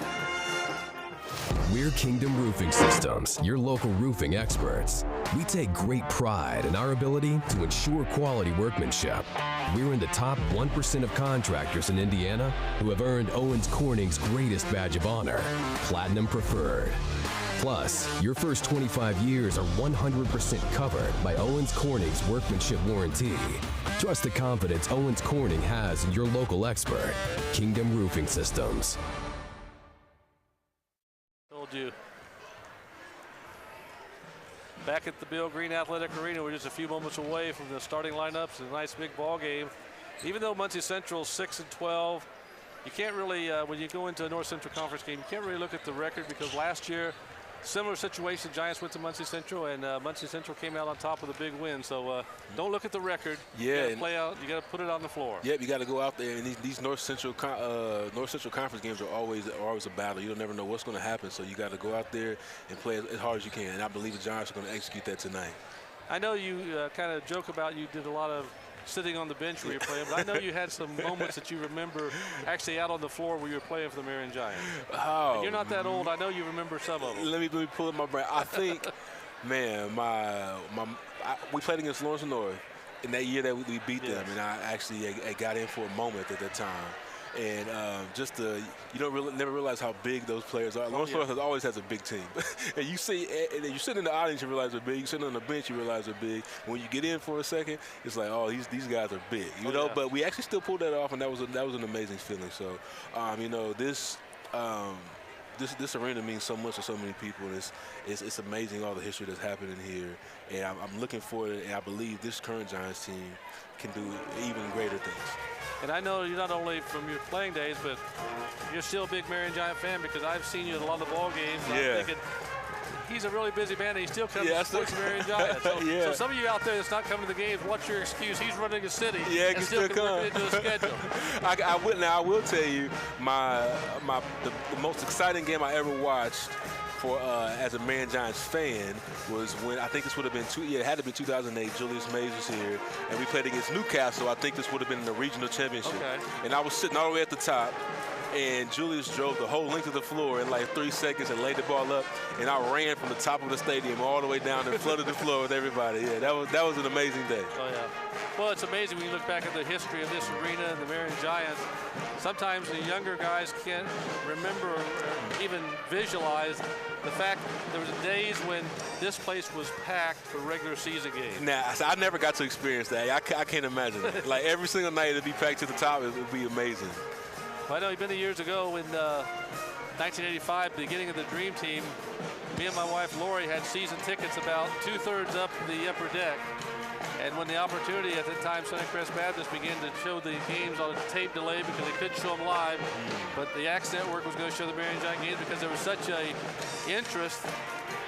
We're Kingdom Roofing Systems, your local roofing experts. We take great pride in our ability to ensure quality workmanship. We're in the top 1% of contractors in Indiana who have earned Owens Corning's greatest badge of honor, Platinum Preferred. Plus, your first 25 years are 100% covered by Owens Corning's workmanship warranty. Trust the confidence Owens Corning has in your local expert, Kingdom Roofing Systems. You. Back at the Bill Green Athletic Arena, we're just a few moments away from the starting lineups. A nice big ball game. Even though Muncie Central's 6-12, you can't really, when you go into a North Central Conference game, you can't really look at the record because last year, similar situation, Giants went to Muncie Central, and Muncie Central came out on top with a big win. So don't look at the record. Yeah, you gotta play out. You got to put it on the floor. Yep, you got to go out there, and these North Central Conference games are always a battle. You don't never know what's going to happen, so you got to go out there and play as hard as you can. And I believe the Giants are going to execute that tonight. I know you kind of joke about you did a lot of sitting on the bench where you're playing, but I know you had some moments that you remember actually out on the floor where you were playing for the Marion Giants. Oh, and you're not that old. I know you remember some of them. Let me pull up my brain. I think, man, we played against Lawrence North in that year that we beat them, and I actually got in for a moment at that time. And never realize how big those players are. Lawrence North always has a big team. And you sit in the audience, you realize they're big. You sit on the bench, you realize they're big. When you get in for a second, it's like, oh, these guys are big, you know. But we actually still pulled that off, and that was an amazing feeling. So, this arena means so much to so many people. And it's amazing all the history that's happening here. And I'm looking forward, and I believe this current Giants team can do even greater things. And I know you're not only from your playing days, but you're still a big Marion Giant fan because I've seen you at a lot of the ball games. And I'm thinking, he's a really busy man, and he still comes to support the Marion Giants. So some of you out there that's not coming to the games, what's your excuse? He's running a city and still can work it into a schedule. I will tell you, the most exciting game I ever watched as a Marion Giants fan was when, I think this would have been it had to be 2008. Julius Mays was here, and we played against Newcastle. I think this would have been the regional championship. Okay. And I was sitting all the way at the top, and Julius drove the whole length of the floor in like 3 seconds and laid the ball up, and I ran from the top of the stadium all the way down and flooded the floor with everybody. Yeah, that was an amazing day. Oh, yeah. Well, it's amazing when you look back at the history of this arena and the Marion Giants. Sometimes the younger guys can't remember or even visualize the fact there was days when this place was packed for regular season games. Nah, I never got to experience that. I can't imagine it. Like every single night it'd be packed to the top. It would be amazing. Well, I know many years ago in 1985, the beginning of the Dream Team, me and my wife Lori had season tickets about 2/3 up the upper deck. And when the opportunity at the time, Sunnycrest Baptist began to show the games on a tape delay because they couldn't show them live, but the Axe Network was going to show the Marion Giant games because there was such a interest.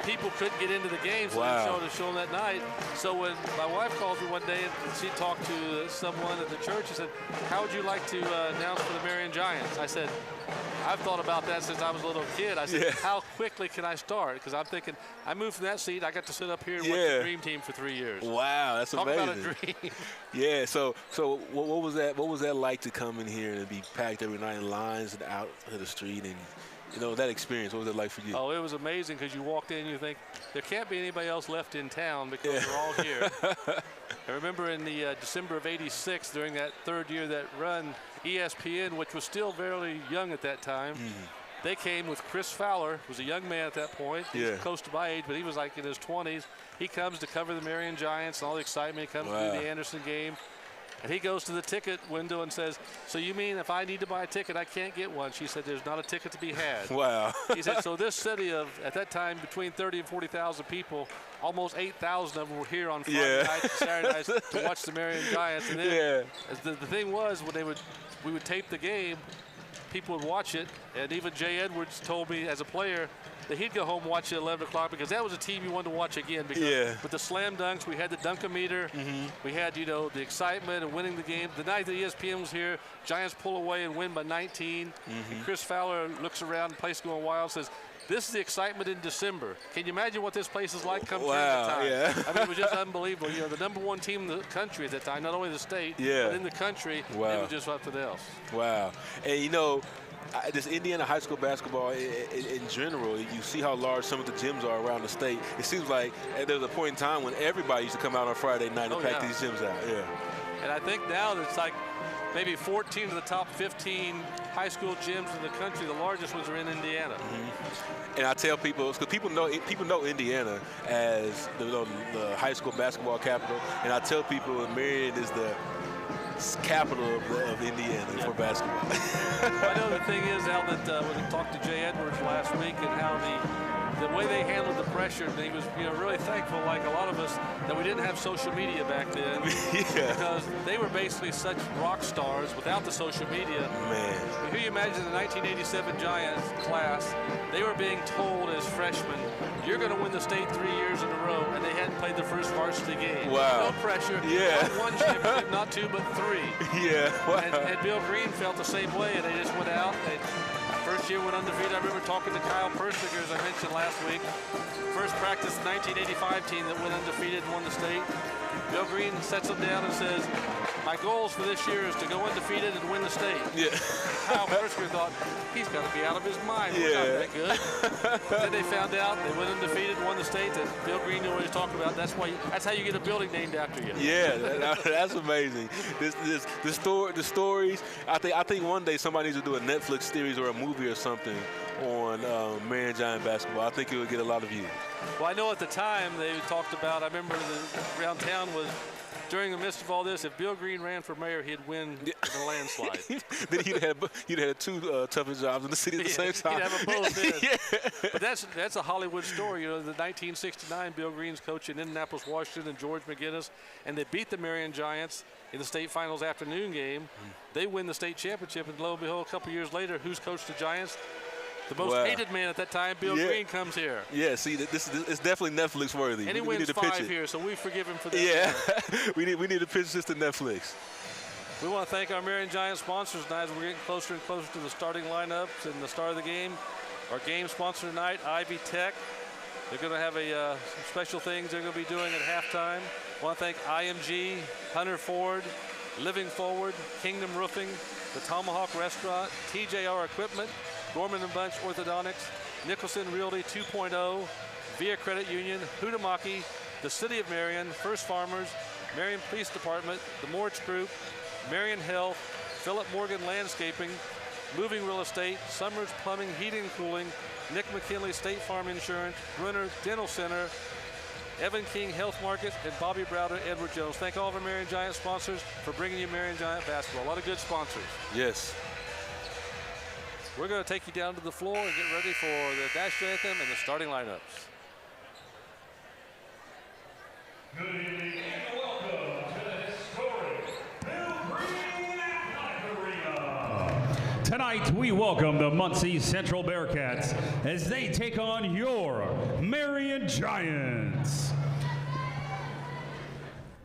People couldn't get into the games, so they showed to show them that night. So when my wife calls me one day and she talked to someone at the church, she said, "How would you like to announce for the Marion Giants?" I said, "I've thought about that since I was a little kid." I said, "How quickly can I start?" Because I'm thinking, I moved from that seat, I got to sit up here and watch the Dream Team for 3 years. Wow, that's amazing. Talk about a dream. Yeah. So what was that? What was that like to come in here and be packed every night in lines and out to the street and? You know, that experience, what was it like for you? Oh, it was amazing because you walked in and you think, there can't be anybody else left in town because we're all here. I remember in the December of '86, during that third year that run, ESPN, which was still very young at that time, they came with Chris Fowler, who was a young man at that point. He's close to my age, but he was like in his 20s. He comes to cover the Marion Giants and all the excitement. He comes to the Anderson game. And he goes to the ticket window and says, so you mean if I need to buy a ticket, I can't get one? She said, there's not a ticket to be had. Wow. He said, so this city of, at that time, between 30 and 40,000 people, almost 8,000 of them were here on Friday night and Saturday nights to watch the Marion Giants. And then the thing was, when we would tape the game, people would watch it, and even Jay Edwards told me as a player that he'd go home and watch it at 11 o'clock because that was a team you wanted to watch again. Because with the slam dunks, we had the dunk-o-meter, we had, you know, the excitement of winning the game. The night that ESPN was here, Giants pull away and win by 19. And Chris Fowler looks around, the place going wild, says, this is the excitement in December. Can you imagine what this place is like come during the time? I mean, it was just unbelievable. You know, the #1 team in the country at that time, not only the state, but in the country, it was just something else. Wow. And, you know, this Indiana high school basketball in general, you see how large some of the gyms are around the state. It seems like there was a point in time when everybody used to come out on Friday night and pack these gyms out. And I think now it's like maybe 14 of the top 15 high school gyms in the country. The largest ones are in Indiana. And I tell people, because people know Indiana as the high school basketball capital, and I tell people Marion is the capital of Indiana for basketball. I know the thing is, Al, that when I talked to Jay Edwards last week and how the way they handled the pressure, and he was really thankful, like a lot of us, that we didn't have social media back then. Because they were basically such rock stars without the social media. Man. Can you imagine the 1987 Giants class? They were being told as freshmen, you're going to win the state 3 years in a row, and they hadn't played the first varsity game. Wow. No pressure. One championship, not two, but three. Wow. And Bill Green felt the same way, and they just went out. First year went undefeated. I remember talking to Kyle Persinger, as I mentioned last week. First practice, the 1985 team that went undefeated and won the state. Bill Green sets them down and says, my goals for this year is to go undefeated and win the state. Kyle Persinger thought, he's got to be out of his mind. We're not that good. Then they found out they went undefeated and won the state. That Bill Green knew what he was talking about. That's how you get a building named after you. That's amazing. The stories. I think one day somebody needs to do a Netflix series or a movie or something on Marion Giant basketball. I think it would get a lot of views. Well, I know at the time they talked about, I remember around town was, during the midst of all this, if Bill Green ran for mayor, he'd win in a landslide. Then he'd have two toughest jobs in the city at the same time. He'd have them both. But that's a Hollywood story. You know, the 1969 Bill Green's coaching Indianapolis, Washington, and George McGinnis, and they beat the Marion Giants in the state finals afternoon game. They win the state championship, and lo and behold, a couple years later, who's coached the Giants? The most hated man at that time, Bill Green, comes here. See, it's definitely Netflix worthy. And he wins 5 here, so we forgive him for that. we need to pitch this to Netflix. We want to thank our Marion Giants sponsors tonight as we're getting closer and closer to the starting lineups and the start of the game. Our game sponsor tonight, Ivy Tech. They're going to have some special things they're going to be doing at halftime. I want to thank IMG, Hunter Ford, Living Forward, Kingdom Roofing, the Tomahawk Restaurant, TJR Equipment, Gorman & Bunch Orthodontics, Nicholson Realty 2.0, Via Credit Union, Hutamaki, the City of Marion, First Farmers, Marion Police Department, the Moritz Group, Marion Health, Philip Morgan Landscaping, Moving Real Estate, Summers Plumbing, Heating and Cooling, Nick McKinley State Farm Insurance, Brunner Dental Center, Evan King Health Market, and Bobby Browder, Edward Jones. Thank all of our Marion Giant sponsors for bringing you Marion Giant basketball. A lot of good sponsors. Yes. We're going to take you down to the floor and get ready for the national anthem and the starting lineups. Good evening and welcome to the historic Bill Green Athletic Arena. Tonight, we welcome the Muncie Central Bearcats as they take on your Marion Giants.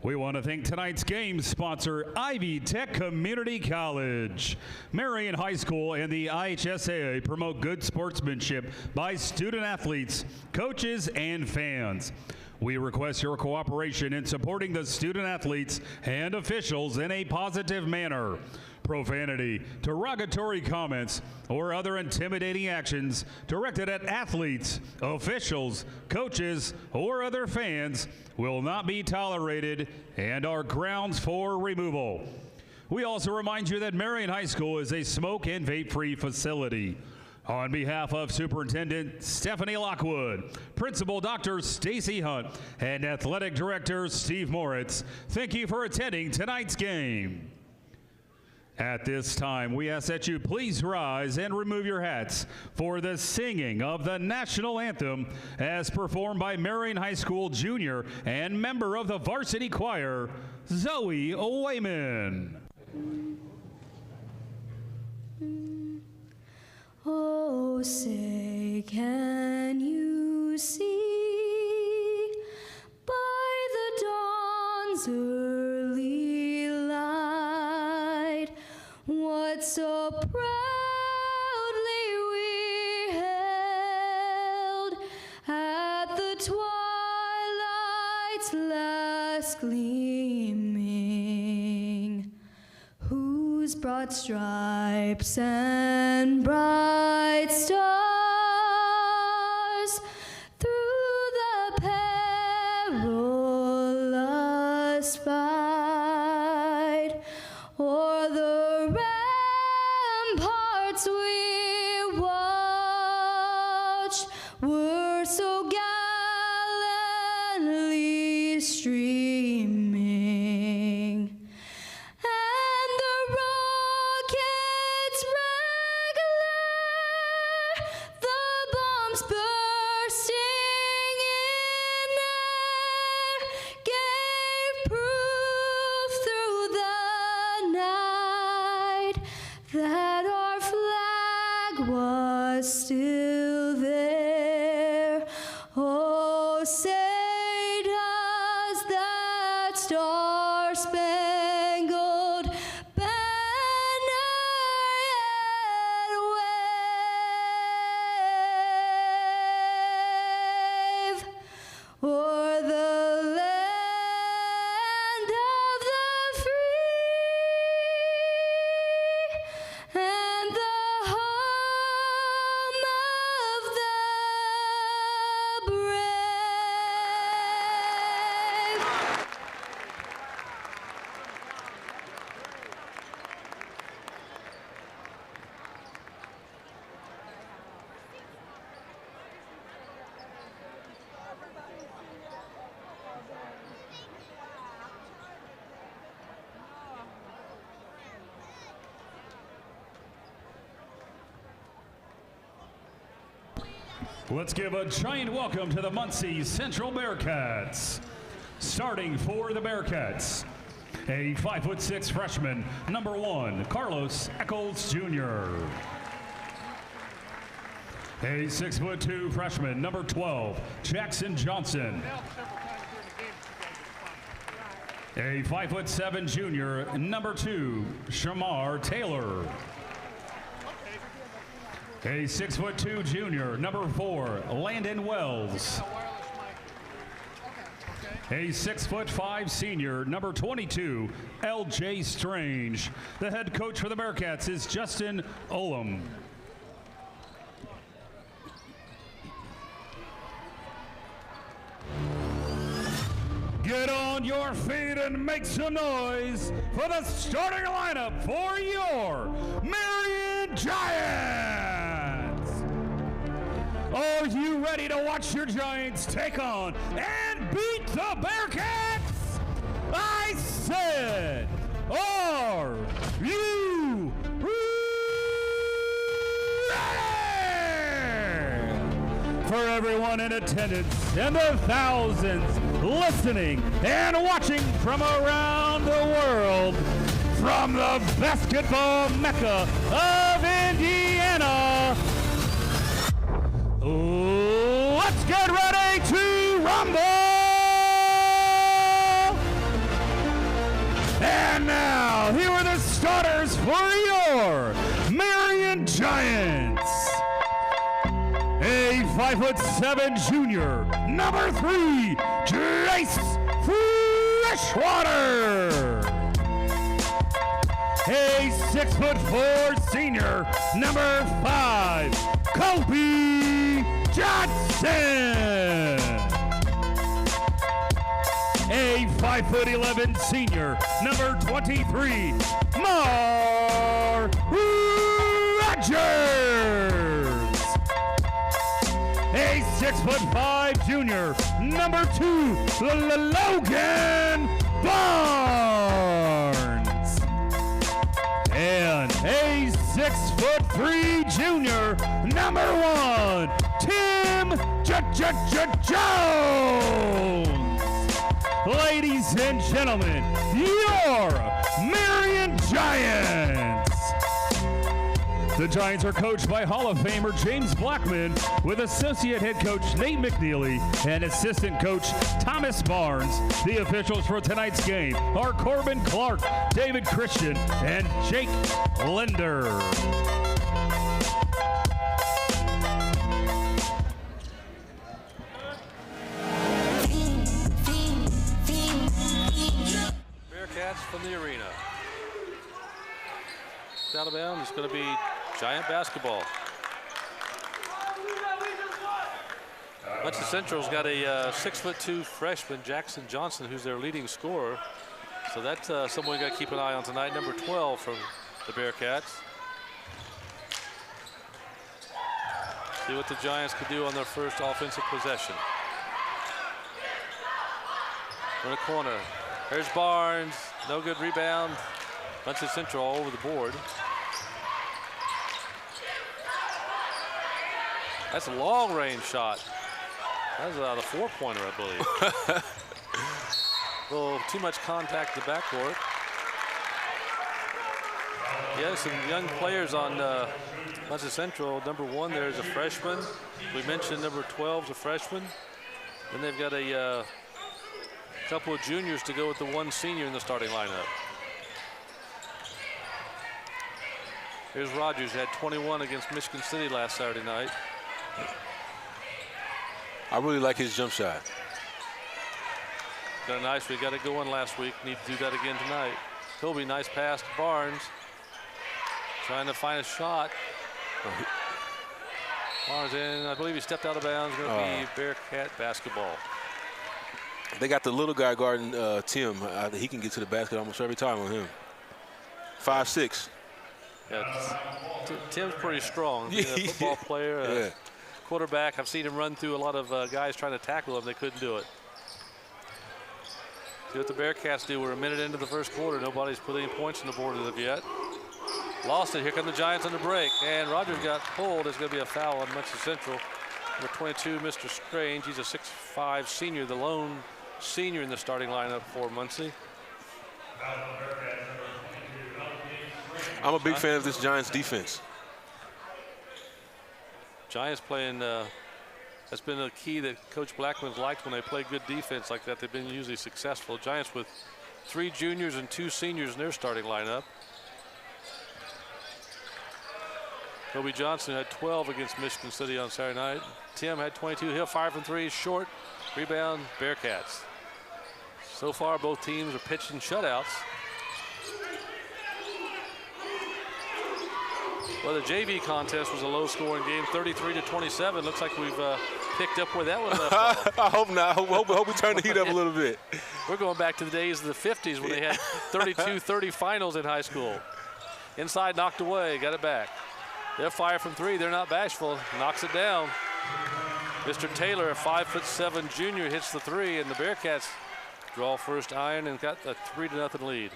We want to thank tonight's game sponsor, Ivy Tech Community College. Marion High School and the IHSAA promote good sportsmanship by student athletes, coaches, and fans. We request your cooperation in supporting the student athletes and officials in a positive manner. Profanity, derogatory comments, or other intimidating actions directed at athletes, officials, coaches, or other fans will not be tolerated and are grounds for removal. We also remind you that Marion High School is a smoke and vape-free facility. On behalf of Superintendent Stephanie Lockwood, Principal Dr. Stacy Hunt, and Athletic Director Steve Moritz, thank you for attending tonight's game. At this time, we ask that you please rise and remove your hats for the singing of the national anthem as performed by Marion High School junior and member of the varsity choir, Zoe Wayman. Oh, say, can you see by the dawn's early light what so proudly we held at the twilight's last gleaming, whose broad stripes and bright stars through the perilous fight o'er the ramparts we watched were so gallantly streaming. Still there. Oh, say does that star-spangled banner yet wave o'er the land of the free and the Let's give a giant welcome to the Muncie Central Bearcats. Starting for the Bearcats, a 5'6" freshman, number 1, Carlos Eccles Jr. A 6'2" freshman, number 12, Jackson Johnson. A 5'7" junior, number 2, Shamar Taylor. A 6'2" junior, number 4, Landon Wells. A 6'5" senior, number 22, L.J. Strange. The head coach for the Bearcats is Justin Olam. Get on your feet and make some noise for the starting lineup for your Marion Giants! Are you ready to watch your Giants take on and beat the Bearcats? I said, are you ready? For everyone in attendance and the thousands listening and watching from around the world, from the basketball mecca of Indiana, let's get ready to rumble! And now, here are the starters for your Marion Giants. A 5'7" junior, number 3, Jace Freshwater. A 6'4" senior, number 5, Kobe Johnson. A 5'11" senior, number 23, Mar Rogers. a 6'5" junior, number 2, Logan Barnes. And a 6'3" junior, number 1, Tim Jones. Ladies and gentlemen, your Marion Giants. The Giants are coached by Hall of Famer James Blackman with associate head coach Nate McNeely and assistant coach Thomas Barnes. The officials for tonight's game are Corbin Clark, David Christian, and Jake Linder. Bearcats from the arena. Out of bounds, it's going to be Giant basketball. Muncie Central's got a 6'2" freshman, Jackson Johnson, who's their leading scorer. So that's someone we got to keep an eye on tonight, number 12 from the Bearcats. See what the Giants could do on their first offensive possession. In the corner, there's Barnes, no good rebound. Muncie Central all over the board. That's a long-range shot. That was a 4-pointer, I believe. A little too much contact in the backcourt. Yeah, some young players on Muncie Central. Number 1 there is a freshman. We mentioned number 12 is a freshman. Then they've got a couple of juniors to go with the 1 senior in the starting lineup. Here's Rogers, had 21 against Michigan City last Saturday night. I really like his jump shot. Got a nice, we got it going last week. Need to do that again tonight. Kobe, nice pass to Barnes. Trying to find a shot. Barnes in, I believe he stepped out of bounds. Going to be Bearcat basketball. They got the little guy guarding Tim. He can get to the basket almost every time on him. 5'6". Yeah, Tim's pretty strong. Being a football player, quarterback. I've seen him run through a lot of guys trying to tackle him. They couldn't do it. See what the Bearcats do. We're a minute into the first quarter. Nobody's put any points on the board as of yet. Lost it. Here come the Giants on the break. And Rogers got pulled. There's going to be a foul on Muncie Central. Number 22, Mr. Strange. He's a 6'5" senior, the lone senior in the starting lineup for Muncie. I'm a big fan of this Giants defense. Giants playing, that's been a key that Coach Blackman's liked when they play good defense like that. They've been usually successful. Giants with 3 juniors and 2 seniors in their starting lineup. Kobe Johnson had 12 against Michigan City on Saturday night. Tim had 22. He'll fire from 3, short. Rebound, Bearcats. So far, both teams are pitching shutouts. Well, the JV contest was a low-scoring game, 33-27. Looks like we've picked up where that one left off. I hope not. I hope we turn the heat up a little bit. We're going back to the days of the 50s when they had 32-30 finals in high school. Inside, knocked away, got it back. They'll fire from 3. They're not bashful. Knocks it down. Mr. Taylor, a 5'7" junior, hits the 3, and the Bearcats draw first iron and got a 3-0 lead.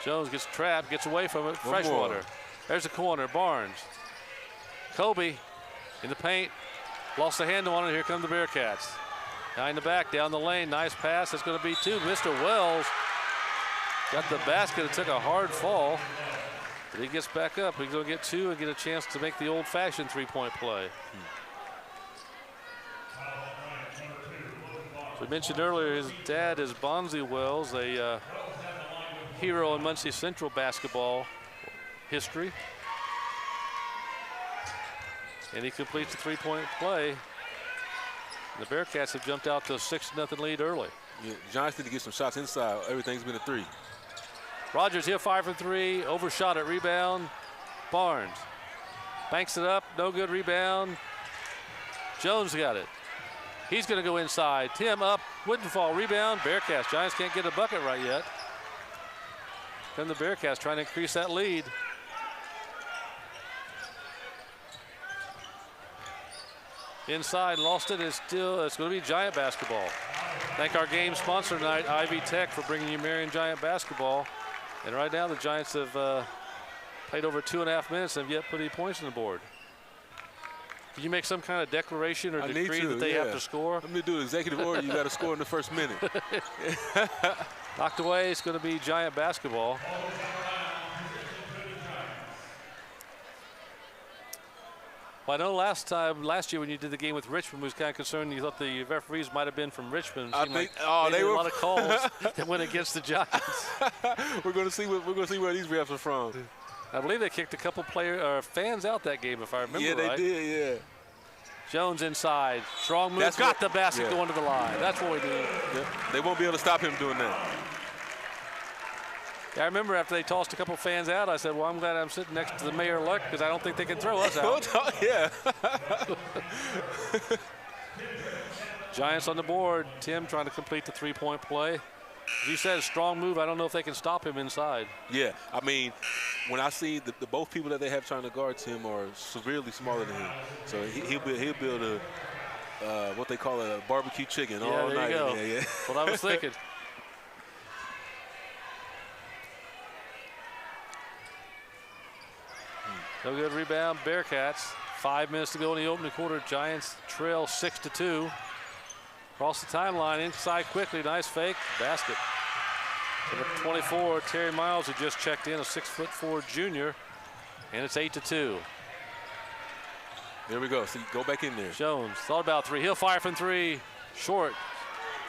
Jones gets trapped, gets away from it. Freshwater. There's the corner. Barnes. Kobe in the paint. Lost the handle on it. Here come the Bearcats. Behind the back, down the lane. Nice pass. That's going to be 2. Mr. Wells got the basket and took a hard fall. But he gets back up. He's going to get 2 and get a chance to make the old-fashioned 3-point play. We mentioned earlier his dad is Bonzi Wells, a hero in Muncie Central basketball history. And he completes the 3-point play. The Bearcats have jumped out to a 6-0 lead early. Yeah, Giants need to get some shots inside. Everything's been a 3. Rogers here, 5 for 3, overshot at rebound. Barnes banks it up, no good rebound. Jones got it. He's going to go inside. Tim up, wouldn't fall. Rebound, Bearcats. Giants can't get a bucket right yet. Then the Bearcats trying to increase that lead. Inside, lost it. It's going to be Giant basketball. Thank our game sponsor tonight, Ivy Tech, for bringing you Marion Giant basketball. And right now the Giants have played over 2.5 minutes and have yet put any points on the board. Can you make some kind of declaration or decree that they have to score? Let me do an executive order. You got to score in the first minute. Knocked away. It's going to be Giant basketball. Well, I know last year when you did the game with Richmond, was kind of concerned. You thought the referees might have been from Richmond. I think they were a lot of calls that went against the Giants. We're going to see where these refs are from. I believe they kicked a couple fans out that game, if I remember right. Yeah, they did. Yeah. Jones inside, strong move. Got the basket going to the line. That's what we do. Yep. They won't be able to stop him doing that. Yeah, I remember after they tossed a couple fans out, I said, well, I'm glad I'm sitting next to the mayor luck because I don't think they can throw us out. Yeah. Giants on the board. Tim trying to complete the three-point play. As you said, strong move. I don't know if they can stop him inside. Yeah, I mean, when I see the both people that they have trying to guard Tim are severely smaller than him. So he'll build a what they call a barbecue chicken all night. Yeah. That's what I was thinking. No good rebound, Bearcats. 5 minutes to go in the opening quarter. Giants trail 6-2. Across the timeline, inside quickly, nice fake, basket. Number 24, Terry Miles, who just checked in, a 6'4" junior, and it's 8-2. There we go. See, go back in there. Jones thought about three. He'll fire from three. Short.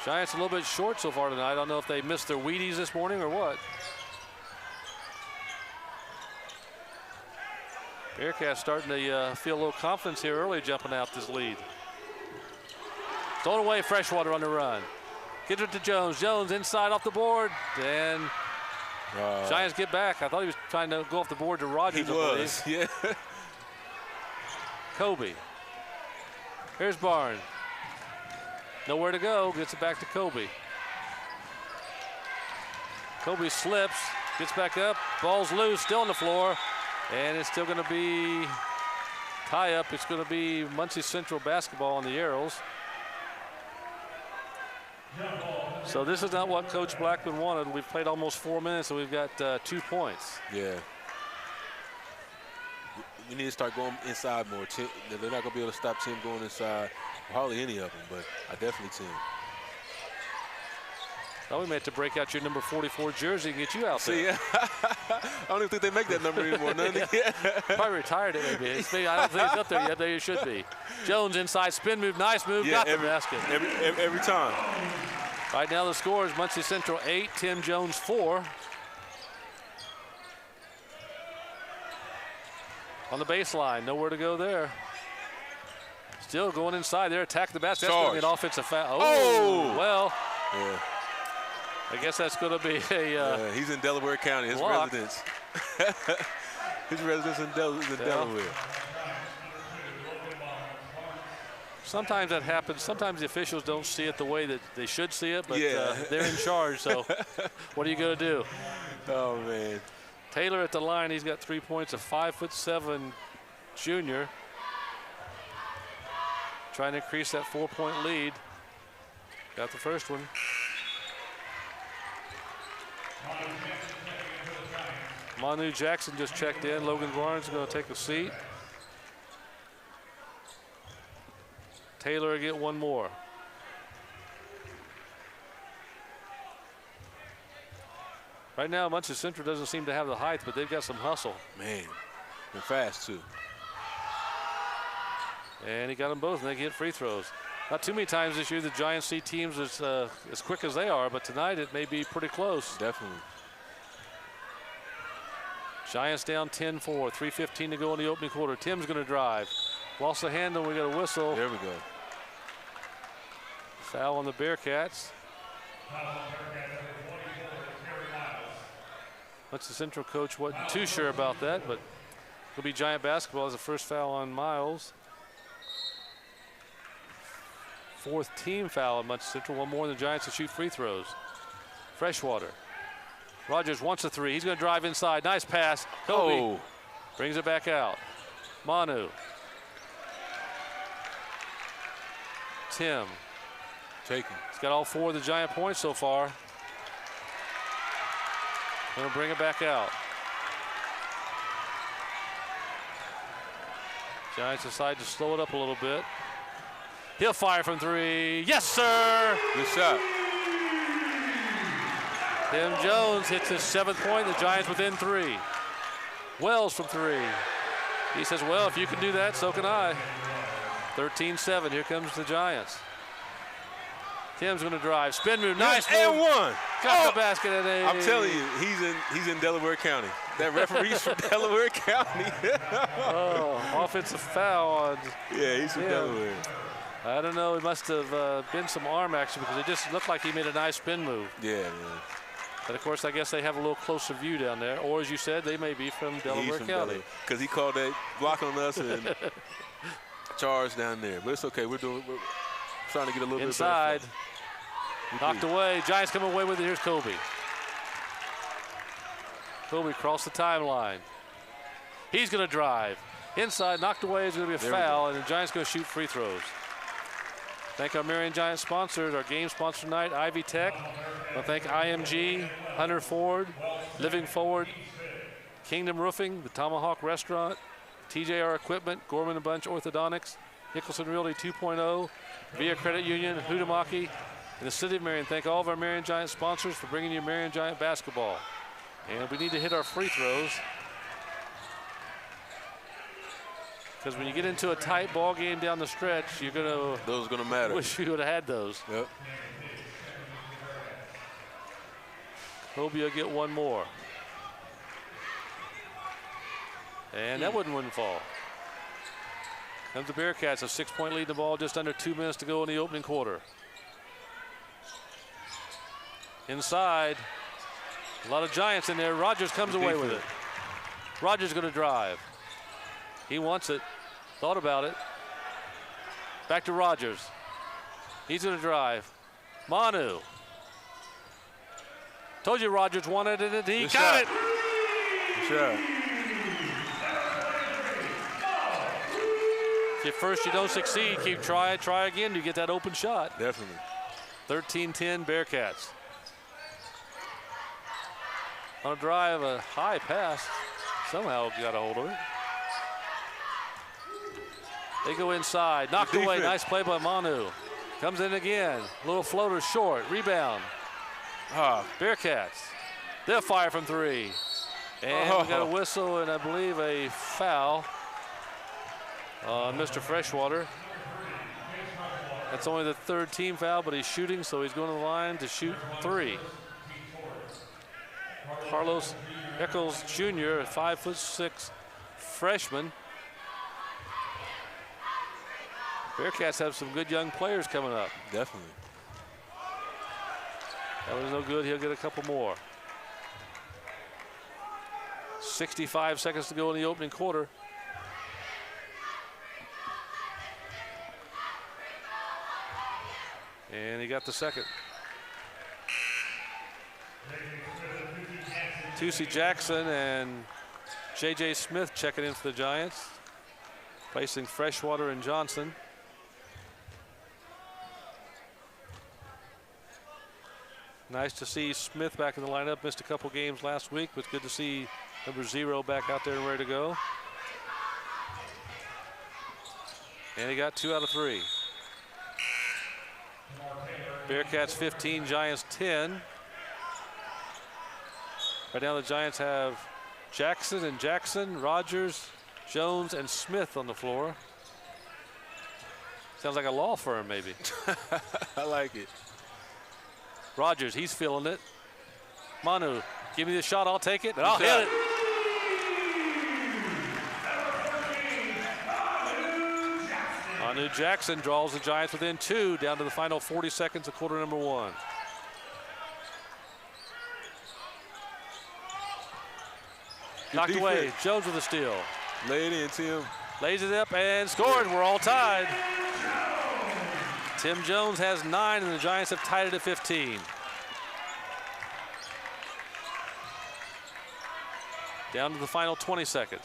Giants a little bit short so far tonight. I don't know if they missed their Wheaties this morning or what. Bearcats starting to feel a little confidence here early, jumping out this lead. Thrown away, Freshwater on the run. Gives it to Jones. Jones inside off the board. And Giants get back. I thought he was trying to go off the board to Rogers. He was, yeah. Kobe. Here's Barnes. Nowhere to go. Gets it back to Kobe. Kobe slips. Gets back up. Ball's loose. Still on the floor. And it's still going to be tie up. It's going to be Muncie Central basketball on the arrows. So this is not what Coach Blackman wanted. We've played almost 4 minutes and we've got 2 points. Yeah. We need to start going inside more. They're not going to be able to stop Tim going inside. Hardly any of them, but I definitely Tim. Well, we may have to break out your number 44 jersey and get you out there. See, I don't even think they make that number anymore. Probably retired it maybe. I don't think it's up there yet. There it should be. Jones inside, spin move, nice move, got the basket. Every time. Right now the score is Muncie Central 8, Tim Jones 4. On the baseline, nowhere to go there. Still going inside there, attack the basket. That's going to be an offensive foul. Oh! Well. Yeah. I guess that's going to be a he's in Delaware County, his block. residence. His residence in Delaware. Sometimes that happens. Sometimes the officials don't see it the way that they should see it, but they're in charge, so what are you going to do? Oh, man. Taylor at the line. He's got 3 points, a 5'7" junior. Trying to increase that 4-point lead. Got the first one. Manu Jackson just checked in. Logan Barnes is going to take a seat. Taylor will get one more. Right now, Muncie Central doesn't seem to have the height, but they've got some hustle. Man, they're fast too. And he got them both, and they get free throws. Not too many times this year the Giants see teams as quick as they are, but tonight it may be pretty close. Definitely. Giants down 10-4, 3:15 to go in the opening quarter. Tim's going to drive. Lost the handle, we got a whistle. There we go. Foul on the Bearcats. Muncie Central coach wasn't too sure about that, but it'll be Giant basketball as the first foul on Miles. 4th team foul on Muncie Central. One more than the Giants to shoot free throws. Freshwater. Rogers wants a three. He's going to drive inside. Nice pass. Kobe brings it back out. Manu. Tim. Taking. He's got all 4 of the Giant points so far. Gonna bring it back out. Giants decide to slow it up a little bit. He'll fire from 3. Yes, sir! Good shot. Tim Jones hits his 7th point. The Giants within 3. Wells from 3. He says, well, if you can do that, so can I. 13-7. Here comes the Giants. Tim's going to drive. Spin move. Nice move. And one. Got the basket at 8. I'm telling you, he's in Delaware County. That referee's from Delaware County. Offensive foul on. Yeah, he's from Delaware. I don't know. It must have been some arm action because it just looked like he made a nice spin move. Yeah, man. But of course, I guess they have a little closer view down there. Or as you said, they may be from Delaware County. Because he called that block on us and charged down there. But it's okay. We're trying to get a little inside. bit better. Knocked away. Giants come away with it. Here's Kobe. Kobe crossed the timeline. He's going to drive. Inside, knocked away. Is going to be a foul, and the Giants going to shoot free throws. Thank our Marion Giants sponsors, our game sponsor tonight, Ivy Tech. I thank IMG, Hunter Ford, Living Forward, Kingdom Roofing, the Tomahawk Restaurant, TJR Equipment, Gorman & Bunch Orthodontics, Nicholson Realty 2.0, Via Credit Union, Hudamaki, and the City of Marion. Thank all of our Marion Giant sponsors for bringing you Marion Giant basketball. And we need to hit our free throws. Because when you get into a tight ball game down the stretch, you're gonna. Those are gonna matter. Wish you would have had those. Yep. Kobe will get one more. And that wouldn't fall. Comes the Bearcats, a 6-point lead in the ball, just under 2 minutes to go in the opening quarter. Inside, a lot of Giants in there. Rogers comes away with it. Rogers going to drive. He wants it, thought about it. Back to Rogers. He's going to drive. Manu. Told you Rogers wanted it, and he got it. Good shot. If at first you don't succeed, keep try again, you get that open shot. Definitely. 13-10 Bearcats. On a drive, a high pass. Somehow got a hold of it. They go inside, knocked away, nice play by Manu. Comes in again, little floater short, rebound. Bearcats, they'll fire from 3. And we got a whistle and I believe a foul on Mr. Freshwater. That's only the 3rd team foul, but he's shooting, so he's going to the line to shoot 3. Carlos Eccles Jr., a 5'6" freshman. Bearcats have some good young players coming up. Definitely. That was no good. He'll get a couple more. 65 seconds to go in the opening quarter. And he got the second. Tusi Jackson and J.J. Smith checking in for the Giants, placing Freshwater and Johnson. Nice to see Smith back in the lineup. Missed a couple games last week, but it's good to see number 0 back out there and ready to go. And he got 2 out of 3. Bearcats 15, Giants 10. Right now the Giants have Jackson, Rogers, Jones, and Smith on the floor. Sounds like a law firm, maybe. I like it. Rogers, he's feeling it. Manu, give me the shot, I'll take it, and I'll hit it. Manu Jackson draws the Giants within 2, down to the final 40 seconds of quarter number 1. Knocked away, Jones with a steal. Lay it in, Tim. Lays it up and scored. We're all tied. Tim Jones has 9, and the Giants have tied it at 15. Down to the final 20 seconds.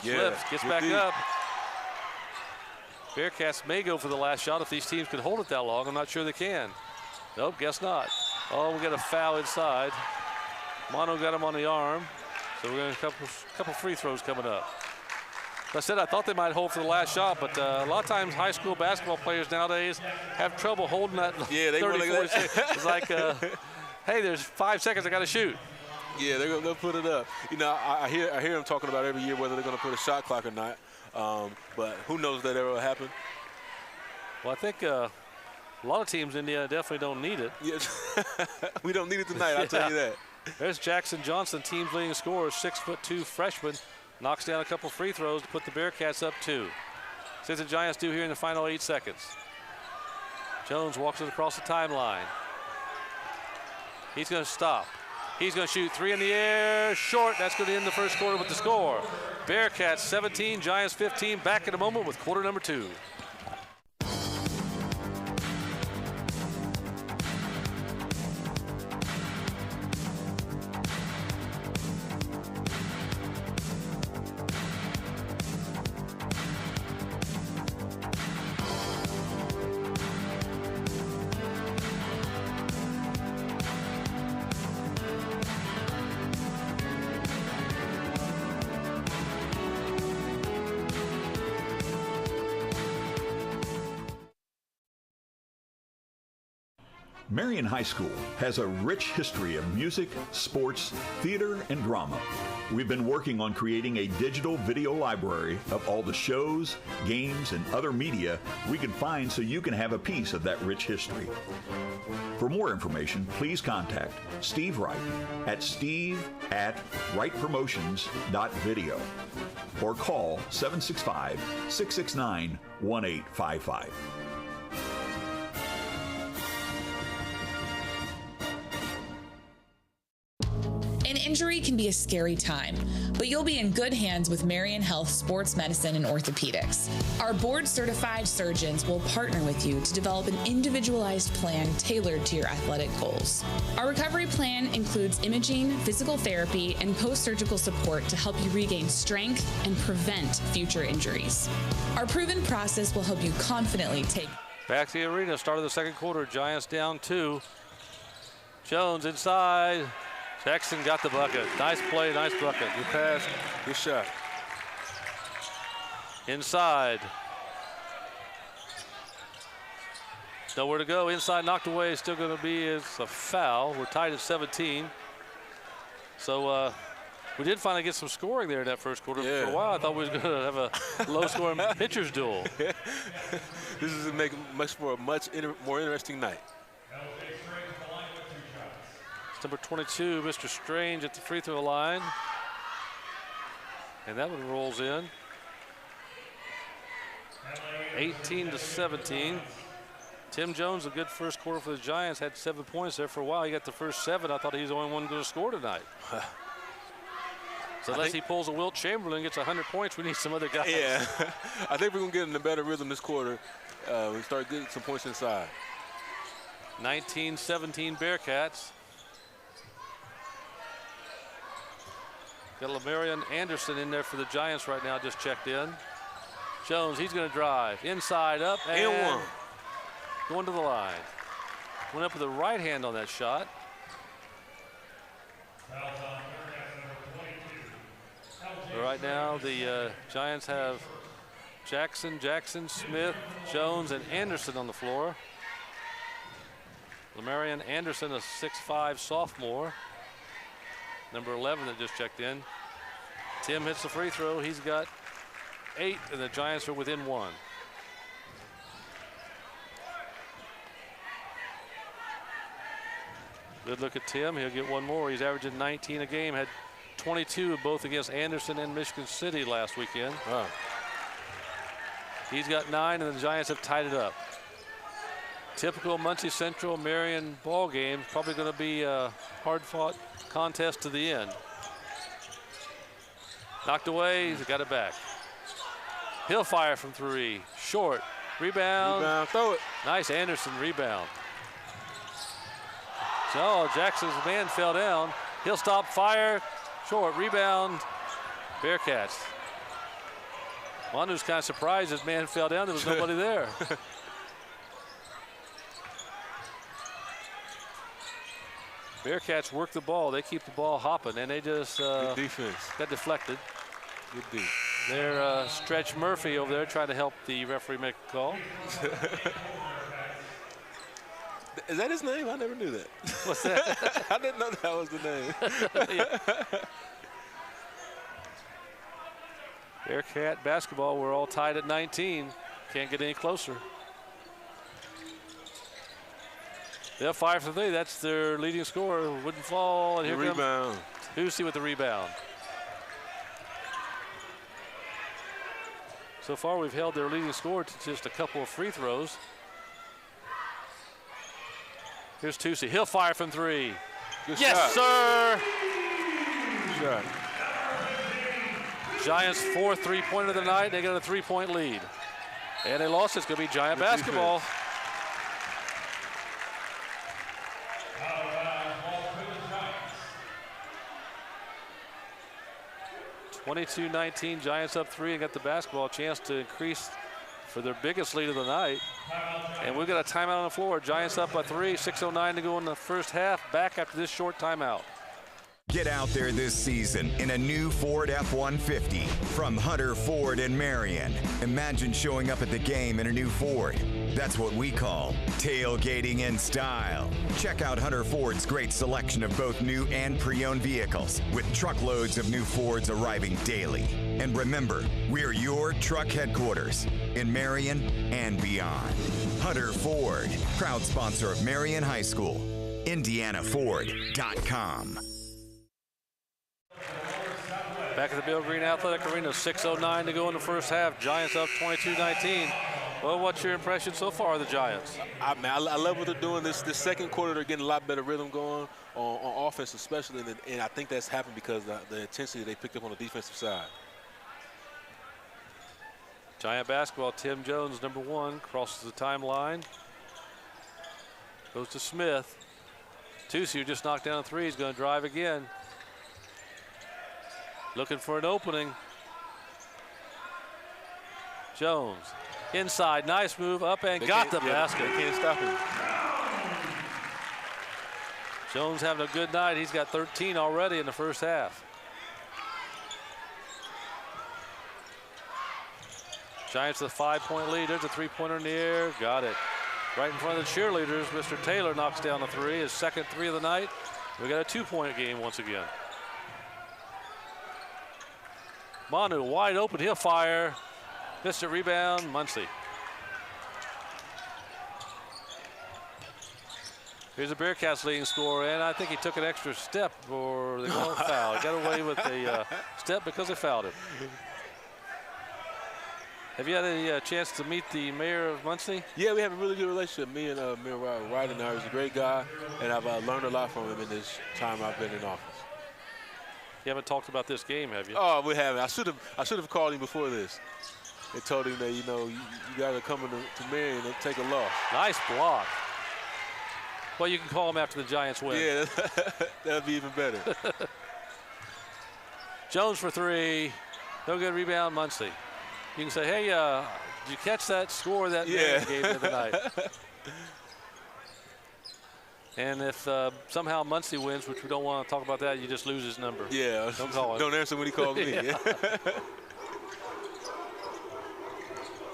Yeah, Flips, gets back up. Bearcats may go for the last shot if these teams can hold it that long. I'm not sure they can. Nope, guess not. Oh, we got a foul inside. Mono got him on the arm. So we're going to have a couple free throws coming up. Like I said, I thought they might hold for the last shot, but a lot of times high school basketball players nowadays have trouble holding that 30, 40 seconds. It's like, hey, there's 5 seconds, I got to shoot. Yeah, they'll put it up. You know, I hear them talking about every year whether they're going to put a shot clock or not. But who knows that ever will happen? Well, I think a lot of teams in Indiana definitely don't need it. Yes. We don't need it tonight, I'll tell you that. There's Jackson Johnson, team's leading scorer, 6'2" freshman. Knocks down a couple free throws to put the Bearcats up 2. See what the Giants do here in the final 8 seconds. Jones walks it across the timeline. He's going to stop. He's going to shoot 3 in the air, short. That's going to end the first quarter with the score. Bearcats 17, Giants 15. Back in a moment with quarter number 2. Marion High School has a rich history of music, sports, theater, and drama. We've been working on creating a digital video library of all the shows, games, and other media we can find so you can have a piece of that rich history. For more information, please contact Steve Wright at steve@wrightpromotions.video or call 765-669-1855. An injury can be a scary time, but you'll be in good hands with Marion Health Sports Medicine and Orthopedics. Our board-certified surgeons will partner with you to develop an individualized plan tailored to your athletic goals. Our recovery plan includes imaging, physical therapy, and post-surgical support to help you regain strength and prevent future injuries. Our proven process will help you confidently take... Back to the arena, start of the second quarter, Giants down 2. Jones inside. Jackson got the bucket. Nice play, nice bucket. Good pass, good shot. Inside. Nowhere to go. Inside, knocked away. Still going to be is a foul. We're tied at 17. So we did finally get some scoring there in that first quarter. Yeah. For a while, I thought we was going to have a low-scoring pitcher's duel. This is making for a much more interesting night. Number 22, Mr. Strange at the free throw line. And that one rolls in. 18-17. Tim Jones, a good first quarter for the Giants, had 7 points there for a while. He got the first 7. I thought he was the only one going to score tonight. So unless he pulls a Wilt Chamberlain and gets 100 points, we need some other guys. Yeah, I think we're going to get in a better rhythm this quarter. We start getting some points inside. 19-17 Bearcats. Got Marion Anderson in there for the Giants right now, just checked in. Jones, he's going to drive. Inside, up, and one. Going to the line. Went up with the right hand on that shot. Right now, the Giants have Jackson, Smith, Jones, and Anderson on the floor. Marion Anderson, a 6'5" sophomore. Number 11 that just checked in. Tim hits the free throw. He's got 8, and the Giants are within 1. Good look at Tim. He'll get one more. He's averaging 19 a game. Had 22 both against Anderson and Michigan City last weekend. Wow. He's got 9, and the Giants have tied it up. Typical Muncie Central Marion ball game. Probably going to be a hard-fought contest to the end. Knocked away, he's got it back. He'll fire from 3, short, rebound. Throw it. Nice Anderson rebound. So Jackson's man fell down. He'll stop, fire, short, rebound, Bearcats. Manu's kind of surprised his man fell down. There was nobody there. Bearcats work the ball. They keep the ball hopping, and they just good defense. Got deflected. Good deep. They're Stretch Murphy over there trying to help the referee make a call. Is that his name? I never knew that. What's that? I didn't know that was the name. Bearcat basketball, we're all tied at 19. Can't get any closer. They'll fire for 3. That's their leading scorer. Wouldn't fall. And here comes rebound. Hussey with the rebound. So far, we've held their leading scorer to just a couple of free throws. Here's Hussey. He'll fire from 3. Good yes, shot. sir. Good shot. Giants' 4th three-pointer of the night. They got a 3-point lead. And they lost. It's going to be Giant basketball. 22-19, Giants up 3 and got the basketball chance to increase for their biggest lead of the night. And we've got a timeout on the floor. Giants up by 3, 6:09 to go in the first half. Back after this short timeout. Get out there this season in a new Ford F-150 from Hunter Ford in Marion. Imagine showing up at the game in a new Ford. That's what we call tailgating in style. Check out Hunter Ford's great selection of both new and pre-owned vehicles, with truckloads of new Fords arriving daily. And remember, we're your truck headquarters in Marion and beyond. Hunter Ford, proud sponsor of Marion High School. IndianaFord.com. Back at the Bill Green Athletic Arena, 6:09 to go in the first half. Giants up 22-19. Well, what's your impression so far of the Giants? I love what they're doing. This second quarter, they're getting a lot better rhythm going on offense, especially, and I think that's happened because the intensity they picked up on the defensive side. Giant basketball, Tim Jones, number 1, crosses the timeline. Goes to Smith. Hussey, who just knocked down a 3, is going to drive again. Looking for an opening. Jones, inside, nice move, up and got the basket. They can't stop him. Jones having a good night. He's got 13 already in the first half. Giants with a 5-point lead. There's a 3-pointer in the air. Got it. Right in front of the cheerleaders. Mr. Taylor knocks down the 3, his second 3 of the night. We got a 2-point game once again. Manu wide open, he'll fire. Missed a rebound, Muncie. Here's a Bearcats leading scorer, and I think he took an extra step for the goal foul. He got away with the step because they fouled him. Have you had a chance to meet the mayor of Muncie? Yeah, we have a really good relationship. Me and Mayor Ryden, he's a great guy, and I've learned a lot from him in this time I've been in office. You haven't talked about this game, have you? Oh, we haven't. I should have called him before this. And told him that, you got to come to Marion and take a loss. Nice block. Well, you can call him after the Giants win. Yeah, that'd be even better. Jones for 3. No good rebound, Muncie. You can say, hey, did you catch that score that Marion gave me tonight? And if somehow Muncie wins, which we don't want to talk about that, you just lose his number. Yeah. Don't call him. Don't answer when he calls me. Yeah.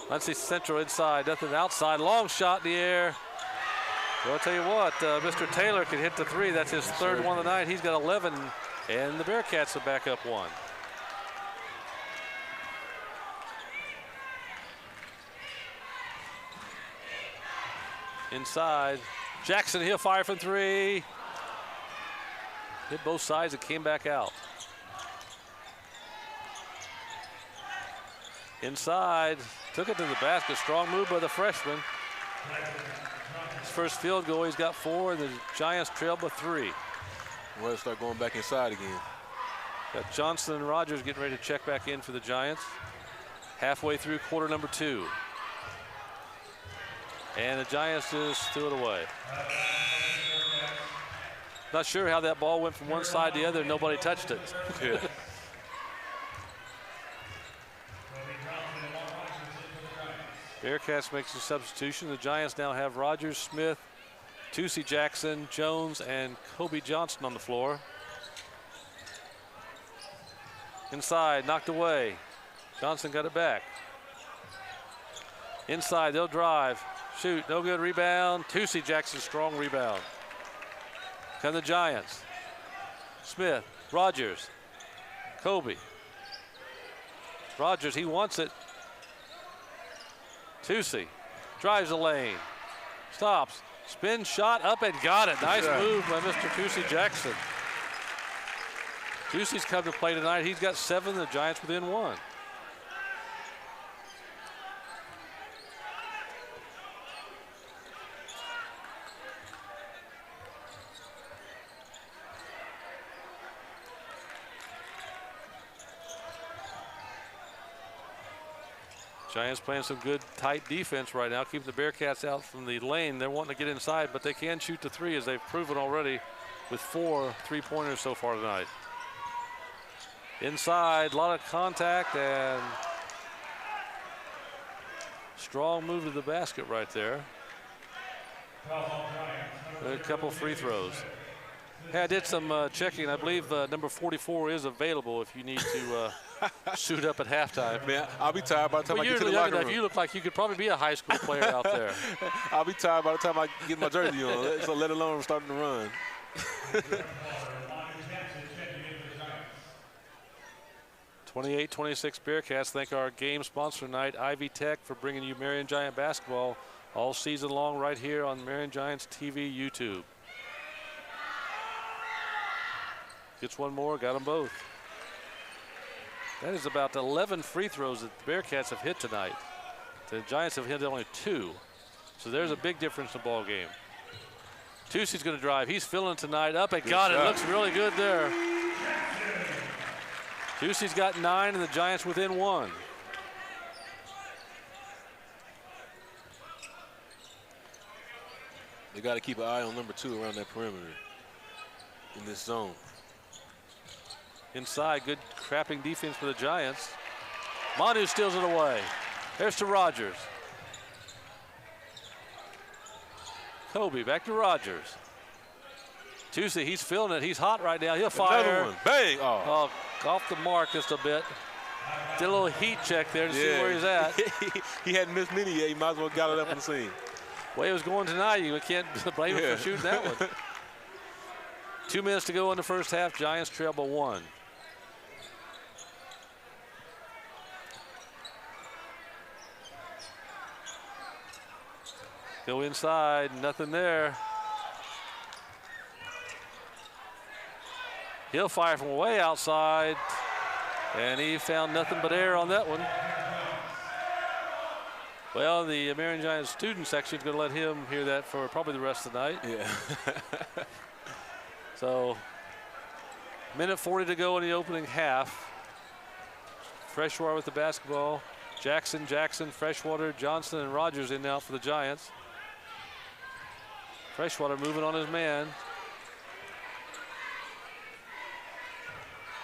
Muncie Central inside, nothing outside. Long shot in the air. Well, I'll tell you what, Mr. Taylor can hit the 3. That's his third one of the night. He's got 11, and the Bearcats are back up 1. Inside. Jackson, he'll fire from 3. Hit both sides and came back out. Inside, took it to the basket. Strong move by the freshman. His first field goal, he's got 4, and the Giants trail by 3. We're going to start going back inside again. Got Johnson and Rogers getting ready to check back in for the Giants. Halfway through quarter number 2. And the Giants just threw it away. Not sure how that ball went from one side to the other. Nobody touched it. Yeah. Bearcats makes a substitution. The Giants now have Rogers, Smith, Tusey Jackson, Jones, and Kobe Johnson on the floor. Inside, knocked away. Johnson got it back. Inside, they'll drive. Shoot, no good, rebound. Tusey Jackson, strong rebound. Come the Giants. Smith, Rogers, Kobe. Rogers, he wants it. Tusey drives the lane. Stops. Spin shot up and got it. Nice move by Mr. Tusey Jackson. Tusey's come to play tonight. He's got 7. The Giants within 1. Giants playing some good tight defense right now, keeping the Bearcats out from the lane. They're wanting to get inside, but they can shoot the 3 as they've proven already with 4 3-pointers so far tonight. Inside, a lot of contact and strong move to the basket right there. A couple free throws. Hey, I did some checking. I believe number 44 is available if you need to suit up at halftime. Man, I'll be tired by the time I get to the locker room. You look like you could probably be a high school player out there. I'll be tired by the time I get my jersey on, so let alone starting to run. 28-26 Bearcats. Thank our game sponsor tonight, Ivy Tech, for bringing you Marion Giant basketball all season long right here on Marion Giants TV YouTube. Gets one more, got them both. That is about 11 free throws that the Bearcats have hit tonight. The Giants have hit only 2. So there's a big difference in the ball game. Tusey's going to drive. He's filling tonight. Up and got it. Looks really good there. Tusey's got 9 and the Giants within 1. They got to keep an eye on number 2 around that perimeter in this zone. Inside, good trapping defense for the Giants. Manu steals it away. There's to Rogers. Kobe back to Rogers. Tusey, he's feeling it. He's hot right now. He'll fire. Another one. Bang! Oh, off the mark just a bit. Did a little heat check there to see where he's at. He hadn't missed many yet. He might as well got it up on the scene. Way it was going tonight, you can't blame him for shooting that one. 2 minutes to go in the first half. Giants trail by 1. Go inside, nothing there. He'll fire from way outside, and he found nothing but air on that one. Well, the Marion Giants student section is going to let him hear that for probably the rest of the night. Yeah. So, minute 40 to go in the opening half. Freshwater with the basketball. Jackson, Freshwater, Johnson, and Rogers in now for the Giants. Freshwater moving on his man.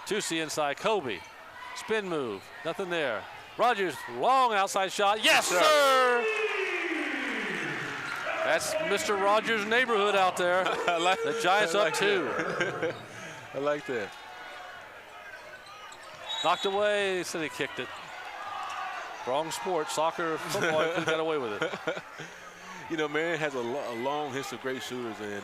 Tusey inside, Kobe. Spin move, nothing there. Rogers, long outside shot. Yes, sir! That's Mr. Rogers' neighborhood out there. The Giants up 2. I like that. Knocked away, said he kicked it. Wrong sport, soccer, football, he got away with it. You know, Marion has a long history of great shooters, and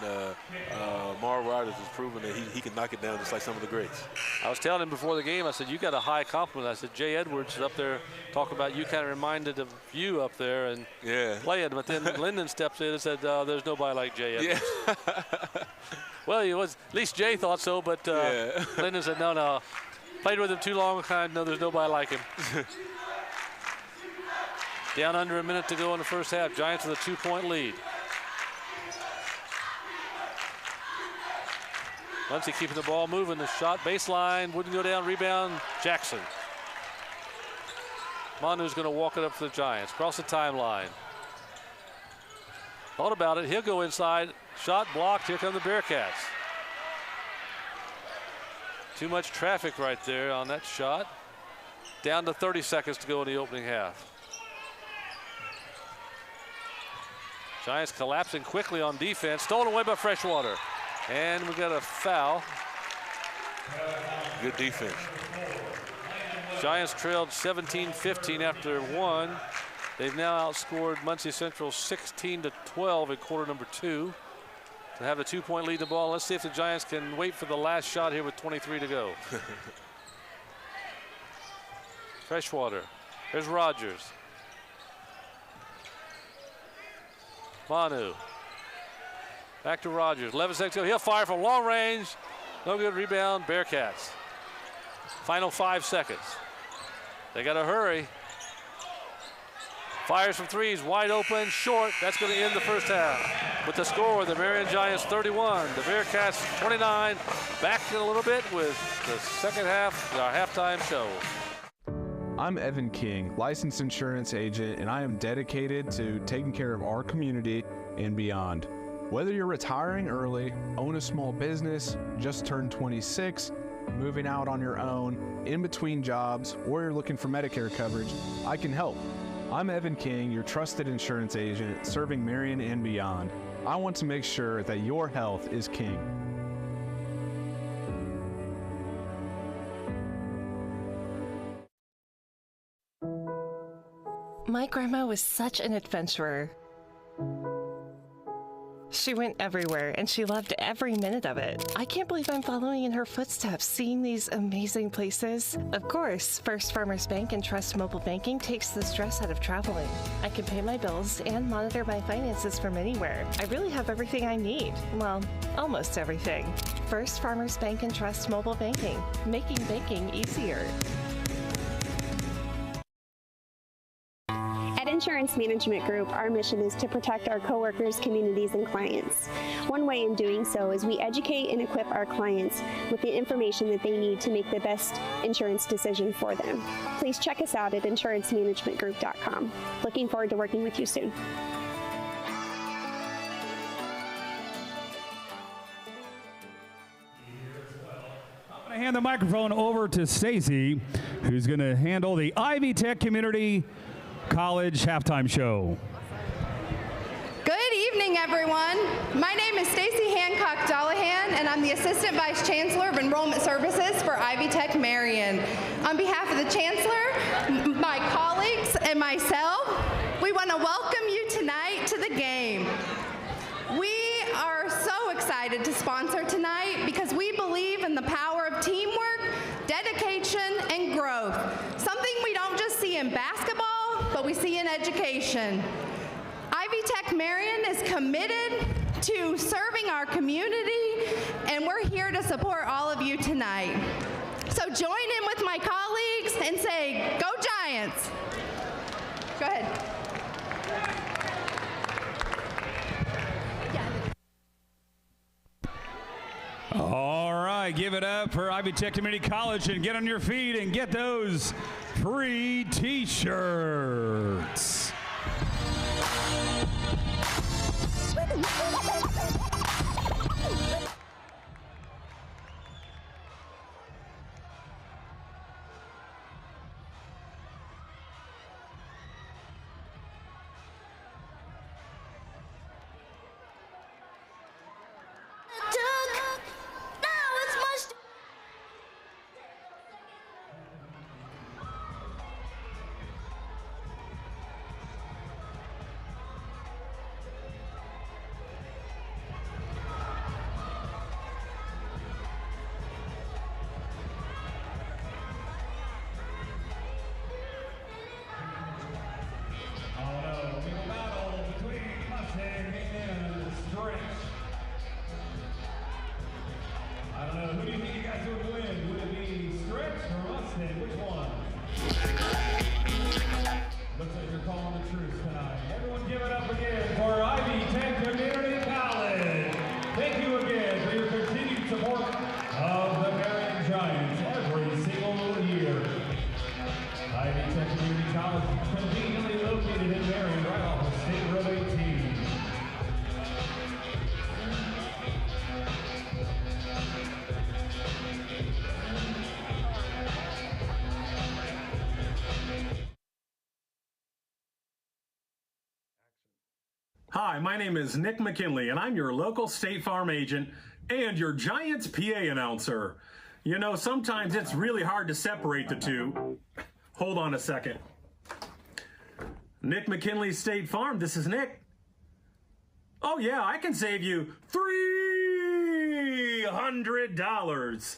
Marv Rogers has proven that he can knock it down just like some of the greats. I was telling him before the game, I said, you got a high compliment. I said, Jay Edwards is up there talking about you, kind of reminded of you up there and playing. But then Lyndon steps in and said, there's nobody like Jay Edwards. Yeah. Well, he was, at least Jay thought so, but Lyndon said, no. Played with him too long, I know there's nobody like him. Down under a minute to go in the first half. Giants with a 2-point lead. Muncie keeping the ball moving. The shot baseline wouldn't go down. Rebound, Jackson. Manu's going to walk it up for the Giants. Cross the timeline. Thought about it. He'll go inside. Shot blocked. Here come the Bearcats. Too much traffic right there on that shot. Down to 30 seconds to go in the opening half. Giants collapsing quickly on defense. Stolen away by Freshwater. And we got a foul. Good defense. Giants trailed 17-15 after one. They've now outscored Muncie Central 16-12 in quarter number 2 to have a 2-point lead in the ball. Let's see if the Giants can wait for the last shot here with 23 to go. Freshwater. There's Rogers. Manu. Back to Rogers. 11 seconds to go. He'll fire from long range. No good. Rebound. Bearcats. Final 5 seconds. They got to hurry. Fires from threes. Wide open. Short. That's going to end the first half. With the score, the Marion Giants 31. The Bearcats 29. Back in a little bit with the second half, our halftime show. I'm Evan King, licensed insurance agent, and I am dedicated to taking care of our community and beyond. Whether you're retiring early, own a small business, just turned 26, moving out on your own, in between jobs, or you're looking for Medicare coverage, I can help. I'm Evan King, your trusted insurance agent, serving Marion and beyond. I want to make sure that your health is king. My grandma was such an adventurer. She went everywhere, and she loved every minute of it. I can't believe I'm following in her footsteps, seeing these amazing places. Of course, First Farmers Bank and Trust Mobile Banking takes the stress out of traveling. I can pay my bills and monitor my finances from anywhere. I really have everything I need. Well, almost everything. First Farmers Bank and Trust Mobile Banking, making banking easier. At Insurance Management Group, our mission is to protect our coworkers, communities, and clients. One way in doing so is we educate and equip our clients with the information that they need to make the best insurance decision for them. Please check us out at insurancemanagementgroup.com. Looking forward to working with you soon. I'm going to hand the microphone over to Stacy, who's going to handle the Ivy Tech Community College halftime show. Good evening, everyone. My name is Stacy Hancock Dollahan, and I'm the Assistant Vice Chancellor of Enrollment Services for Ivy Tech Marion. On behalf of the Chancellor, my colleagues, and myself, we want to welcome you tonight to the game. We are so excited to sponsor tonight because we believe in the power of teamwork, dedication, and growth, something we don't just see in basketball, but we see in education. Ivy Tech Marion is committed to serving our community, and we're here to support all of you tonight. So join in with my colleagues and say, go Giants. Go ahead. All right, give it up for Ivy Tech Community College and get on your feet and get those free t-shirts. Hi, my name is Nick McKinley, and I'm your local State Farm agent and your Giants PA announcer. You know, sometimes it's really hard to separate the two. Hold on a second. Nick McKinley, State Farm, this is Nick. Oh yeah, I can save you $300.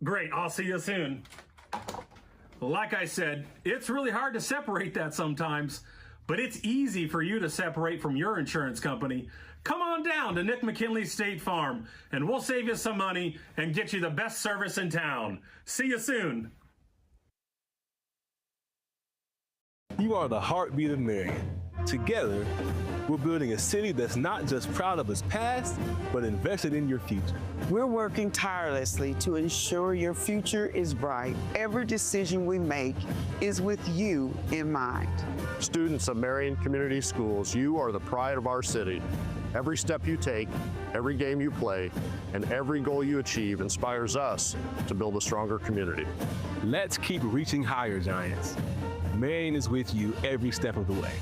Great, I'll see you soon. Like I said, it's really hard to separate that sometimes, but it's easy for you to separate from your insurance company. Come on down to Nick McKinley State Farm, and we'll save you some money and get you the best service in town. See you soon. You are the heartbeat of Marion. Together, we're building a city that's not just proud of its past, but invested in your future. We're working tirelessly to ensure your future is bright. Every decision we make is with you in mind. Students of Marion Community Schools, you are the pride of our city. Every step you take, every game you play, and every goal you achieve inspires us to build a stronger community. Let's keep reaching higher, Giants. Marion is with you every step of the way.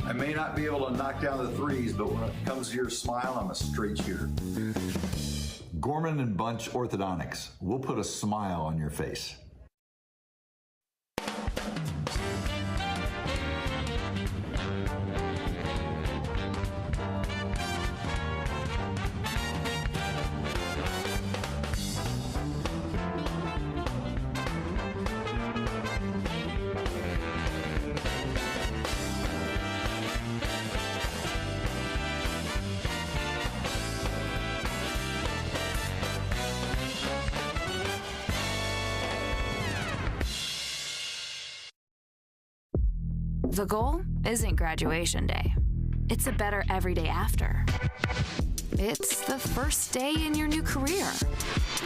I may not be able to knock down the threes, but when it comes to your smile, I'm a straight shooter. Gorman and Bunch Orthodontics. We'll put a smile on your face. The goal isn't graduation day. It's a better every day after. It's the first day in your new career,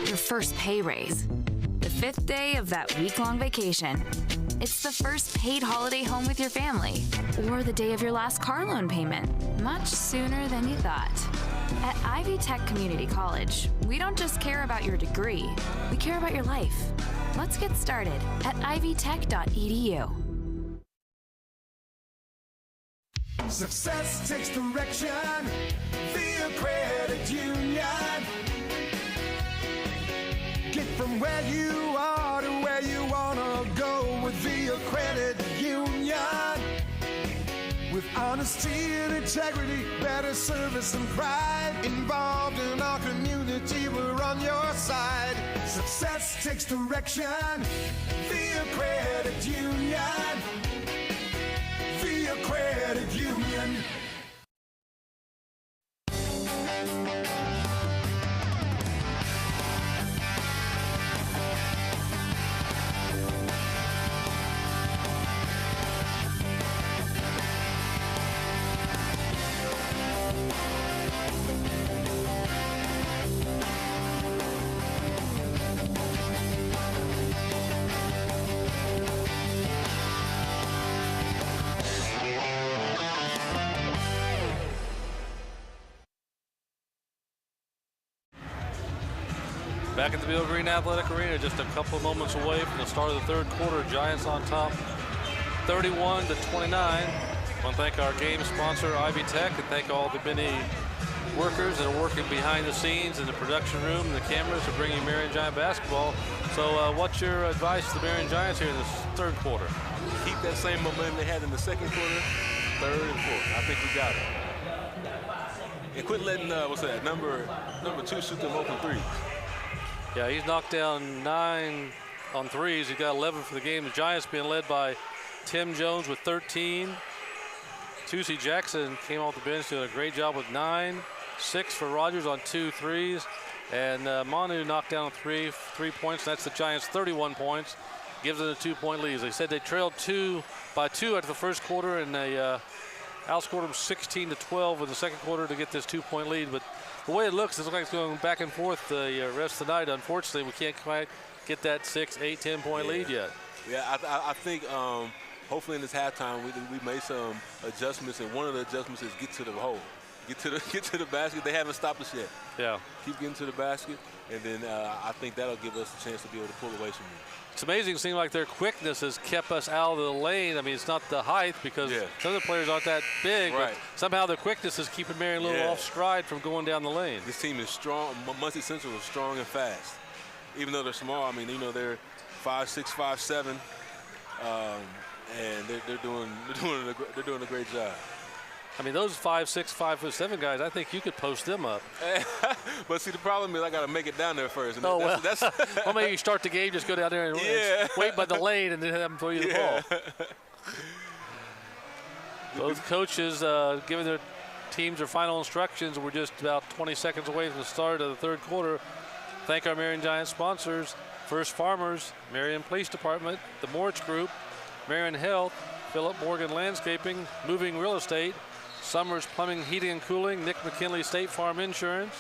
your first pay raise, the 5th day of that week-long vacation. It's the first paid holiday home with your family, or the day of your last car loan payment, much sooner than you thought. At Ivy Tech Community College, we don't just care about your degree, we care about your life. Let's get started at ivytech.edu. Success takes direction via credit union. Get from where you are to where you wanna go with via credit union. With honesty and integrity, better service and pride. Involved in our community, we're on your side. Success takes direction via credit union. Via credit union. Back at the Bill Green Athletic Arena, just a couple of moments away from the start of the third quarter. Giants on top, 31-29. I want to thank our game sponsor, Ivy Tech, and thank all the many workers that are working behind the scenes in the production room and the cameras for bringing Marion Giant basketball. So what's your advice to the Marion Giants here in this third quarter? Keep that same momentum they had in the second quarter, third and fourth. I think we got it. And quit letting, number 2 shoot them open threes. Yeah, he's knocked down 9 on threes. He's got 11 for the game. The Giants being led by Tim Jones with 13. Tusi Jackson came off the bench, doing a great job with 9. 6 for Rogers on 2 threes. And Manu knocked down 3 points. That's the Giants' 31 points. Gives them a 2-point lead. They said they trailed 2 by 2 after the first quarter, and they outscored them 16-12 in the second quarter to get this 2-point lead. But the way it looks like it's going back and forth the rest of the night. Unfortunately, we can't quite get that 6, 8, 10-point lead yet. Yeah, I think hopefully in this halftime we made some adjustments, and one of the adjustments is get to the hole, get to the basket. They haven't stopped us yet. Yeah. Keep getting to the basket, and then I think that'll give us a chance to be able to pull away from them. It's amazing. It seems like their quickness has kept us out of the lane. I mean, it's not the height because some of the players aren't that big, but somehow their quickness is keeping Marion a little off stride from going down the lane. This team is strong. Muncie Central is strong and fast. Even though they're small, I mean, you know, they're 5'6", 5'7", and they're doing a great job. I mean, those 5'6", 5'7" guys, I think you could post them up. But see, the problem is I got to make it down there first. And well, maybe you start the game, just go down there and wait by the lane and then have them throw you the ball. Both coaches giving their teams their final instructions. We're just about 20 seconds away from the start of the third quarter. Thank our Marion Giants sponsors: First Farmers, Marion Police Department, the Moritz Group, Marion Health, Philip Morgan Landscaping, Moving Real Estate, Summers Plumbing, Heating and Cooling, Nick McKinley State Farm Insurance,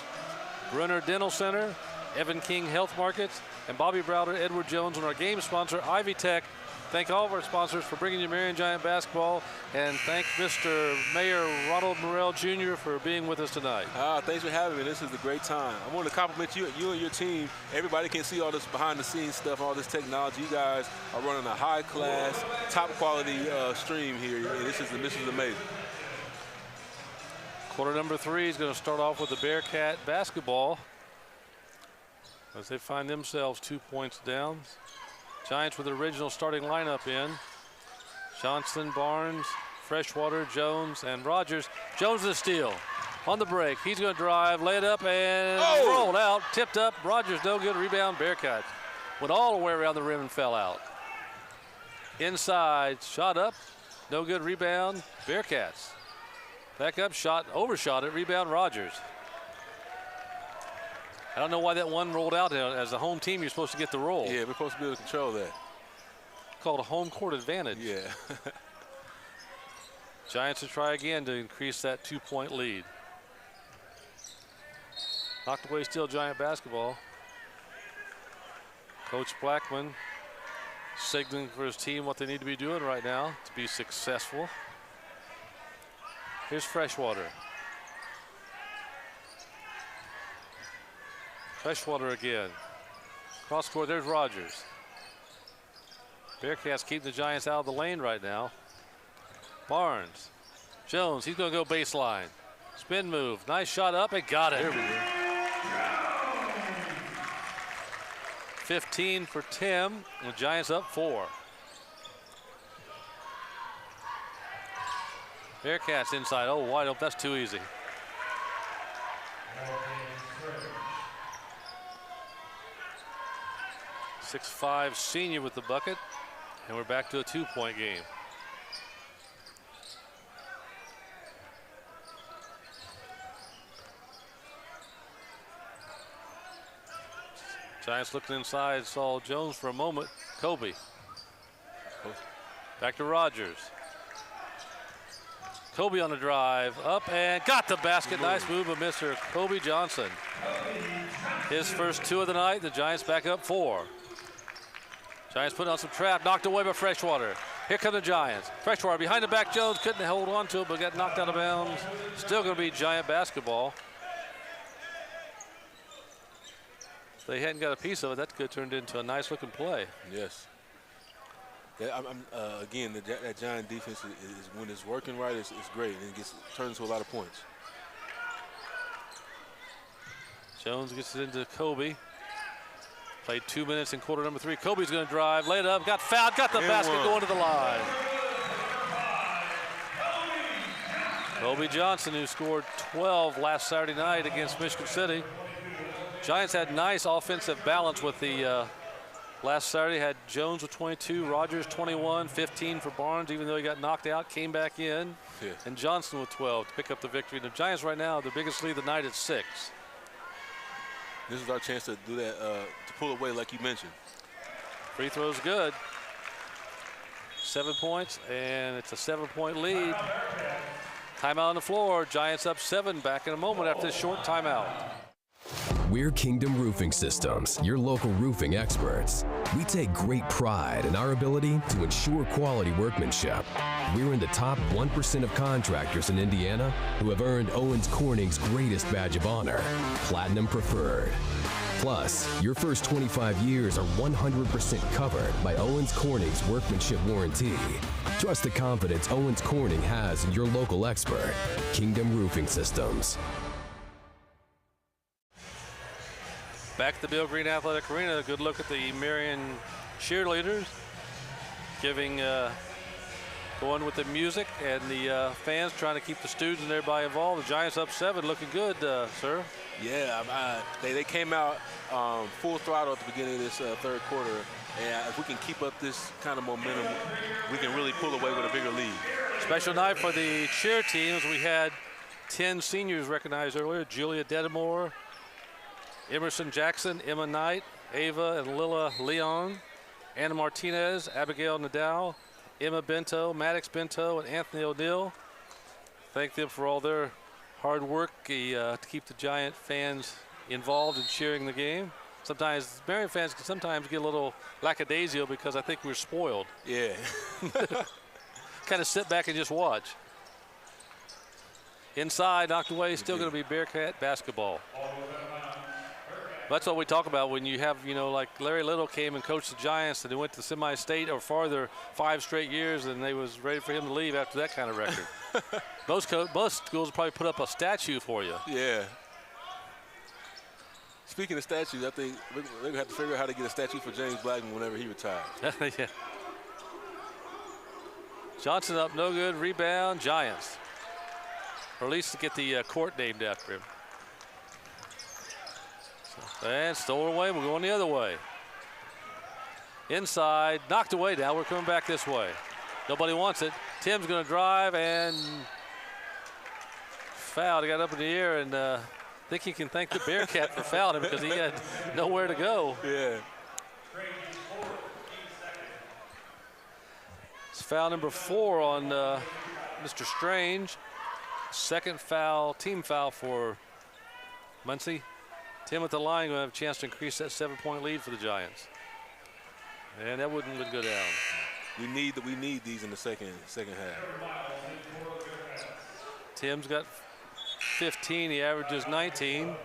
Brunner Dental Center, Evan King Health Markets, and Bobby Browder, Edward Jones, and our game sponsor, Ivy Tech. Thank all of our sponsors for bringing you Marion Giant basketball, and thank Mr. Mayor Ronald Morrell Jr. for being with us tonight. Thanks for having me. This is a great time. I want to compliment you and your team. Everybody can see all this behind-the-scenes stuff, all this technology. You guys are running a high-class, top-quality stream here, and this is amazing. Quarter number 3 is going to start off with the Bearcat basketball as they find themselves 2 points down. Giants with the original starting lineup in. Johnson, Barnes, Freshwater, Jones, and Rogers. Jones the steal on the break. He's going to drive, lay it up, and rolled out, tipped up. Rogers no good. Rebound, Bearcats. Went all the way around the rim and fell out. Inside, shot up, no good. Rebound, Bearcats. Back up, shot, overshot it. Rebound, Rogers. I don't know why that one rolled out. As a home team, you're supposed to get the roll. Yeah, we're supposed to be able to control that. Called a home court advantage. Yeah. Giants to try again to increase that 2-point lead. Knocked away still Giant basketball. Coach Blackman signaling for his team what they need to be doing right now to be successful. Here's Freshwater. Freshwater again. Cross court, there's Rogers. Bearcats keep the Giants out of the lane right now. Barnes. Jones, he's going to go baseline. Spin move, nice shot up, and got it. There we go. 15 for Tim, and the Giants up 4. Bearcats inside, wide open, that's too easy. .65 senior with the bucket, and we're back to a 2-point game. Giants looking inside, saw Jones for a moment. Kobe. Back to Rogers. Kobe on the drive, up and got the basket. Nice move of Mr. Kobe Johnson. His first 2 of the night, the Giants back up 4. Giants putting on some trap, knocked away by Freshwater. Here come the Giants. Freshwater behind the back, Jones couldn't hold on to it, but got knocked out of bounds. Still gonna be Giant basketball. If they hadn't got a piece of it, that could have turned into a nice looking play. Yes. Again, that Giant defense is when it's working right, it's great, and it turns into a lot of points. Jones gets it into Kobe. Played 2 minutes in quarter number 3. Kobe's going to drive, lay it up, got fouled, got the basket going to the line. Kobe Johnson, who scored 12 last Saturday night against Michigan City. Giants had nice offensive balance with the last Saturday. Had Jones with 22, Rogers 21, 15 for Barnes, even though he got knocked out, came back in. Yeah. And Johnson with 12 to pick up the victory. The Giants right now, their biggest lead of the night at 6. This is our chance to do that, to pull away like you mentioned. Free throw's good. 7 points, and it's a 7-point lead. Timeout on the floor. Giants up 7. Back in a moment after this short timeout. We're Kingdom Roofing Systems, your local roofing experts. We take great pride in our ability to ensure quality workmanship. We're in the top 1% of contractors in Indiana who have earned Owens Corning's greatest badge of honor, Platinum Preferred. Plus, your first 25 years are 100% covered by Owens Corning's workmanship warranty. Trust the confidence Owens Corning has in your local expert, Kingdom Roofing Systems. Back at the Bill Green Athletic Arena, a good look at the Marion cheerleaders, going with the music and the fans trying to keep the students and everybody involved. The Giants up 7, looking good, sir. Yeah, they came out full throttle at the beginning of this third quarter, and if we can keep up this kind of momentum, we can really pull away with a bigger lead. Special night for the cheer teams. We had 10 seniors recognized earlier: Julia Dedamore, Emerson Jackson, Emma Knight, Ava and Lila Leon, Anna Martinez, Abigail Nadal, Emma Bento, Maddox Bento, and Anthony O'Neill. Thank them for all their hard work to keep the Giant fans involved in cheering the game. Sometimes Marion fans can sometimes get a little lackadaisical because I think we're spoiled. Yeah. Kind of sit back and just watch. Inside, knocked away, still going to be Bearcat basketball. That's what we talk about when you have, like Larry Little came and coached the Giants and they went to semi-state or farther 5 straight years, and they was ready for him to leave after that kind of record. Most schools probably put up a statue for you. Yeah. Speaking of statues, I think they're going to have to figure out how to get a statue for James Blackman whenever he retires. Yeah. Johnson up, no good. Rebound, Giants. Or at least to get the court named after him. And stole away. We're going the other way. Inside, knocked away now. We're coming back this way. Nobody wants it. Tim's going to drive and fouled. He got up in the air, and I think he can thank the Bearcat for fouling him because he had nowhere to go. Yeah. It's foul number 4 on Mr. Strange. Second foul, team foul for Muncie. Tim at the line going to have a chance to increase that 7-point lead for the Giants. And that wouldn't go down. We need these in the second half. Tim's got 15. He averages 19.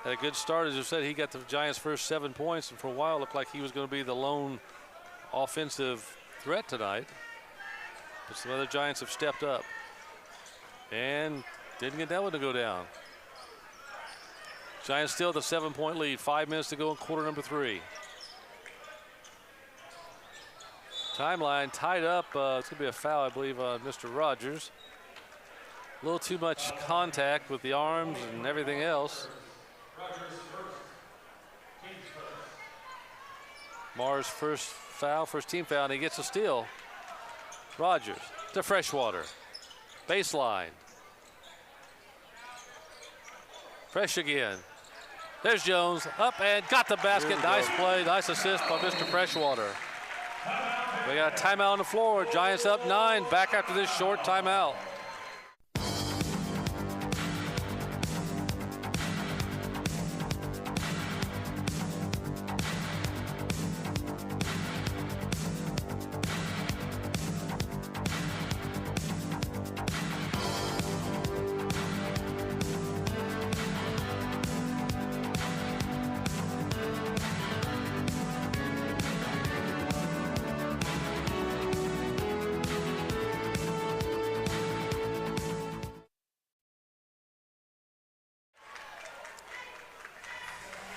Had a good start, as I said. He got the Giants' first 7 points, and for a while it looked like he was going to be the lone offensive threat tonight. But some other Giants have stepped up. And didn't get that one to go down. Giants still the 7-point lead. 5 minutes to go in quarter number 3. Timeline tied up. It's going to be a foul, I believe, on Mr. Rogers. A little too much contact with the arms and everything else. Mars' first foul, first team foul, and he gets a steal. Rogers to Freshwater. Baseline. Fresh again. There's Jones up and got the basket. Nice play, nice assist by Mr. Freshwater. We got a timeout on the floor. Giants up 9, back after this short timeout.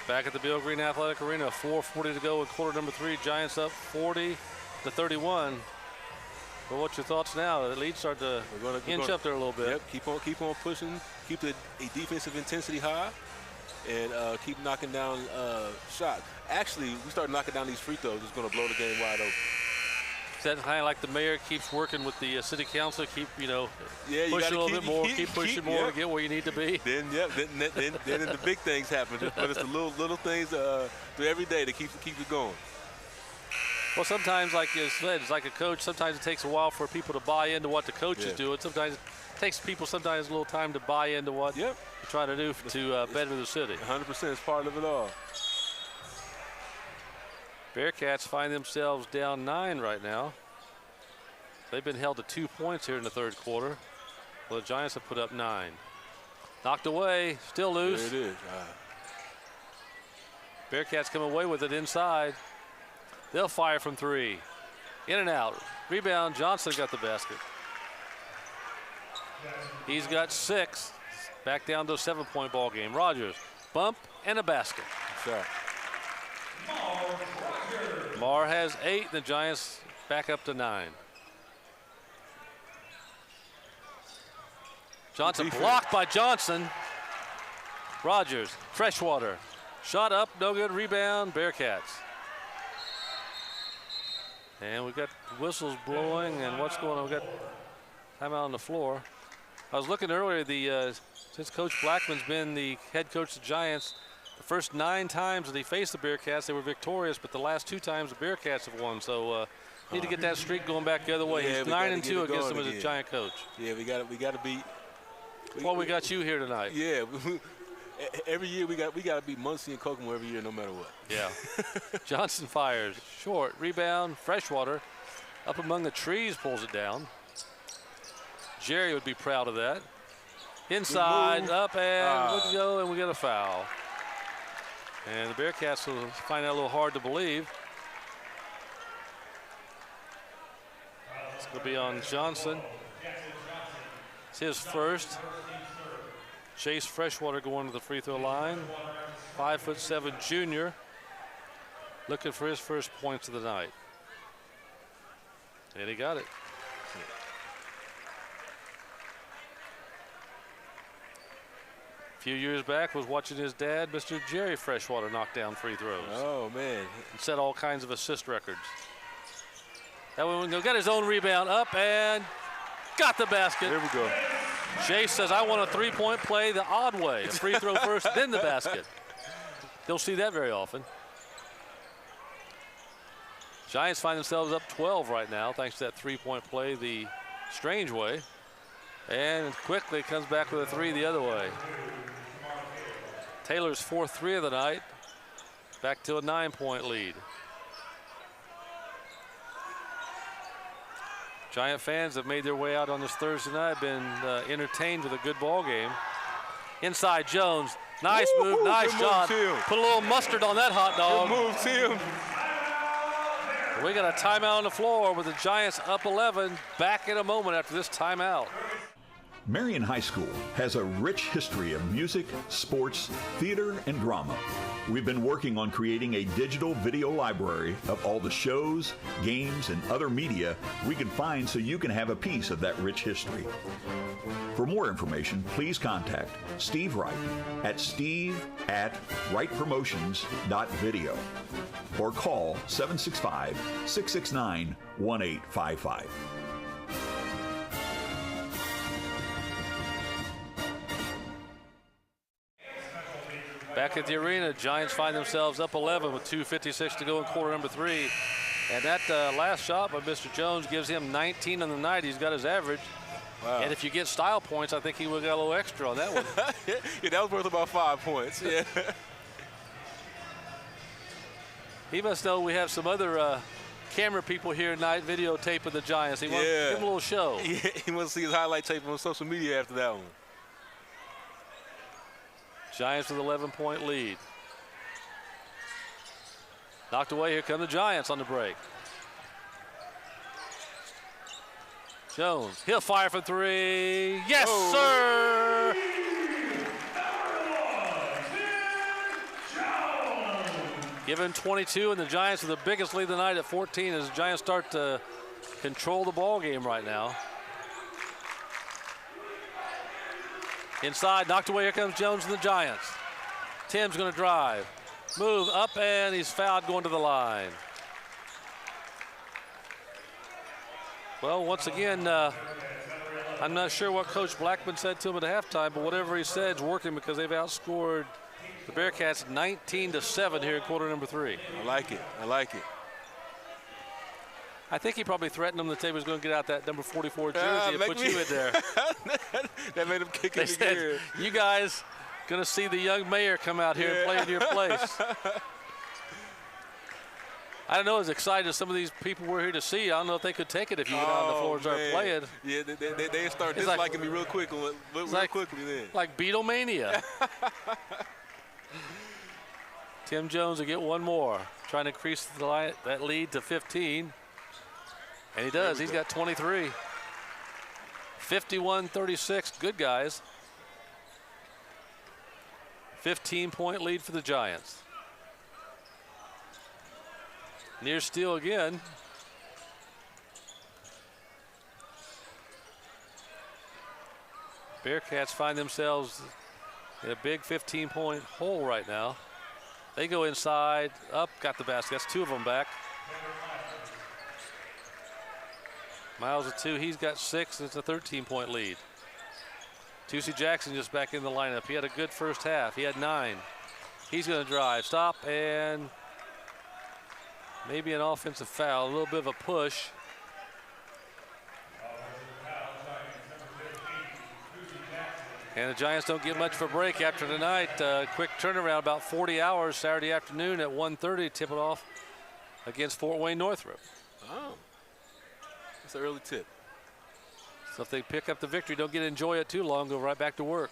Back at the Bill Green Athletic Arena, 4:40 to go in quarter number 3. Giants up 40-31. But what's your thoughts now? The lead started to inch up there a little bit. Yep, keep on pushing, keep the defensive intensity high, and keep knocking down shots. Actually, we start knocking down these free throws, it's going to blow the game wide open. That kind of like the mayor keeps working with the city council, keep pushing a little bit more, keep pushing more to get where you need to be. Then the big things happen, but it's the little things through every day to keep it going. Well, sometimes, like you said, it's like a coach. Sometimes it takes a while for people to buy into what the coach is doing. Sometimes it takes people a little time to buy into what you're trying to do to better the city. 100% is part of it all. Bearcats find themselves down 9 right now. They've been held to 2 points here in the third quarter. Well, the Giants have put up 9. Knocked away, still loose. There it is. Bearcats come away with it inside. They'll fire from 3. In and out. Rebound, Johnson got the basket. He's got 6. Back down to a 7-point ball game. Rogers, bump and a basket. Marr has 8, the Giants back up to 9. Johnson blocked by Johnson. Rogers, Freshwater. Shot up, no good, rebound, Bearcats. And we've got whistles blowing, and what's going on? We've got timeout on the floor. I was looking earlier, since Coach Blackman's been the head coach of the Giants, the first 9 times that he faced the Bearcats, they were victorious, but the last 2 times the Bearcats have won. So need to get that streak going back the other way. He's 9-2 against them as a Giant coach. Yeah, we got to beat. Well, we got you here tonight. Yeah, every year we got to beat Muncie and Kokomo every year, no matter what. Yeah. Johnson fires short, rebound, Freshwater up among the trees, pulls it down. Jerry would be proud of that. Inside, up and good to go, and we get a foul. And the Bearcats will find that a little hard to believe. It's going to be on Johnson. It's his first. Chase Freshwater going to the free throw line. 5'7" junior. Looking for his first points of the night. And he got it. A few years back was watching his dad, Mr. Jerry Freshwater, knock down free throws. Oh, man. And set all kinds of assist records. That one got his own rebound up and got the basket. There we go. Chase says, I want a 3-point play the odd way. A free throw first, then the basket. Don't see that very often. Giants find themselves up 12 right now, thanks to that 3-point play the strange way. And quickly comes back with a 3 the other way. Taylor's 4th 3 of the night. Back to a 9-point lead. Giant fans have made their way out on this Thursday night, been entertained with a good ball game. Inside Jones, nice move, nice job. Put a little mustard on that hot dog. Good move, Tim. We got a timeout on the floor with the Giants up 11. Back in a moment after this timeout. Marion High School has a rich history of music, sports, theater, and drama. We've been working on creating a digital video library of all the shows, games, and other media we can find so you can have a piece of that rich history. For more information, please contact Steve Wright at steve@wrightpromotions.video or call 765-669-1855. Back at the arena, Giants find themselves up 11 with 2:56 to go in quarter number 3. And that last shot by Mr. Jones gives him 19 on the night. He's got his average. Wow. And if you get style points, I think he would have got a little extra on that one. Yeah, that was worth about 5 points. Yeah. He must know we have some other camera people here tonight videotaping the Giants. He wants to give him a little show. Yeah, he wants to see his highlight tape on social media after that one. Giants with an 11-point lead. Knocked away, here come the Giants on the break. Jones, he'll fire for 3. Yes, sir! Given 22, and the Giants are the biggest lead of the night at 14 as the Giants start to control the ball game right now. Inside, knocked away, here comes Jones and the Giants. Tim's gonna drive. Move up, and he's fouled going to the line. Well, once again, I'm not sure what Coach Blackman said to him at halftime, but whatever he said is working because they've outscored the Bearcats 19-7 here in quarter number 3. I like it. I like it. I think he probably threatened them that they was going to get out that number 44 jersey and put you in there. That made him kick They in the said, gear. you guys going to see the young mayor come out here and play in your place. I don't know, as excited as some of these people were here to see, I don't know if they could take it if you went out on the floor and started playing. Yeah, they start It's disliking me real quick, quickly then. Like Beatlemania. Tim Jones will get one more, trying to increase that lead to 15. And he does. He's got 23. 51-36. Good guys. 15-point lead for the Giants. Near steal again. Bearcats find themselves in a big 15-point hole right now. They go inside, up, got the basket. That's 2 of them back. Miles with 2, he's got 6, it's a 13-point lead. Tucci Jackson just back in the lineup. He had a good first half, he had 9. He's gonna drive, stop, and maybe an offensive foul, a little bit of a push. And the Giants don't get much of a break after tonight. Quick turnaround, about 40 hours Saturday afternoon at 1:30, tip it off against Fort Wayne Northrop. Oh, that's an early tip. So if they pick up the victory, don't get to enjoy it too long, go right back to work.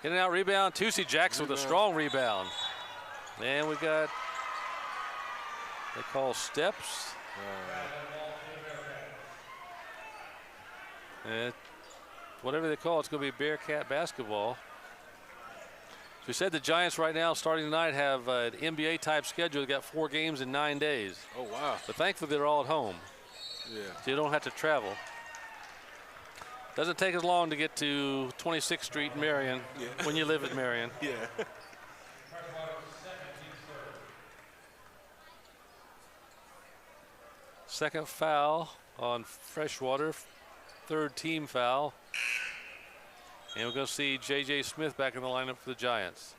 In and out rebound, Tucci Jackson with a strong rebound. And we got, they call steps. And whatever they call it, it's going to be Bearcat basketball. So we said the Giants right now, starting tonight, have an NBA-type schedule. They got 4 games in 9 days. Oh, wow. But thankfully, they're all at home. Yeah. So you don't have to travel. Doesn't take as long to get to 26th Street in Marion when you live at Marion. Yeah. Second foul on Freshwater. 3rd team foul. And we're going to see J.J. Smith back in the lineup for the Giants.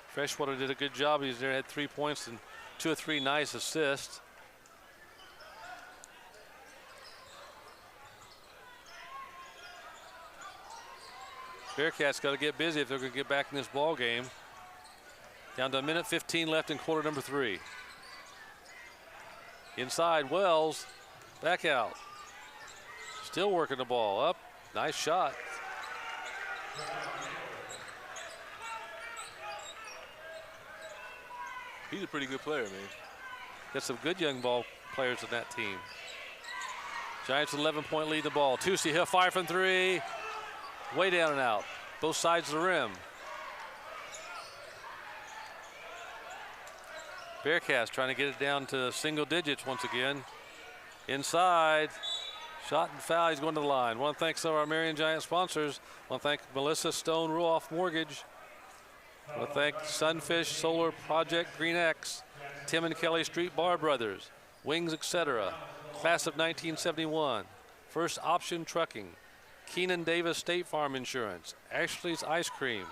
Freshwater did a good job. He's there, had 3 points and 2 or 3 nice assists. Bearcats got to get busy if they're going to get back in this ball game. Down to 1:15 left in quarter number 3. Inside, Wells, back out. Still working the ball up. Nice shot. He's a pretty good player, man. Got some good young ball players in that team. Giants 11-point lead in the ball. Tucci, he'll fire from 3. Way down and out. Both sides of the rim. Bearcats trying to get it down to single digits once again. Inside. Shot and foul. He's going to the line. Want to thank some of our Marion Giant sponsors. Want to thank Melissa Stone Ruoff Mortgage. Want to thank Sunfish Solar Project Green X, Tim and Kelly Street Bar Brothers, Wings, etc., Class of 1971, First Option Trucking, Keenan Davis State Farm Insurance, Ashley's Ice Cream,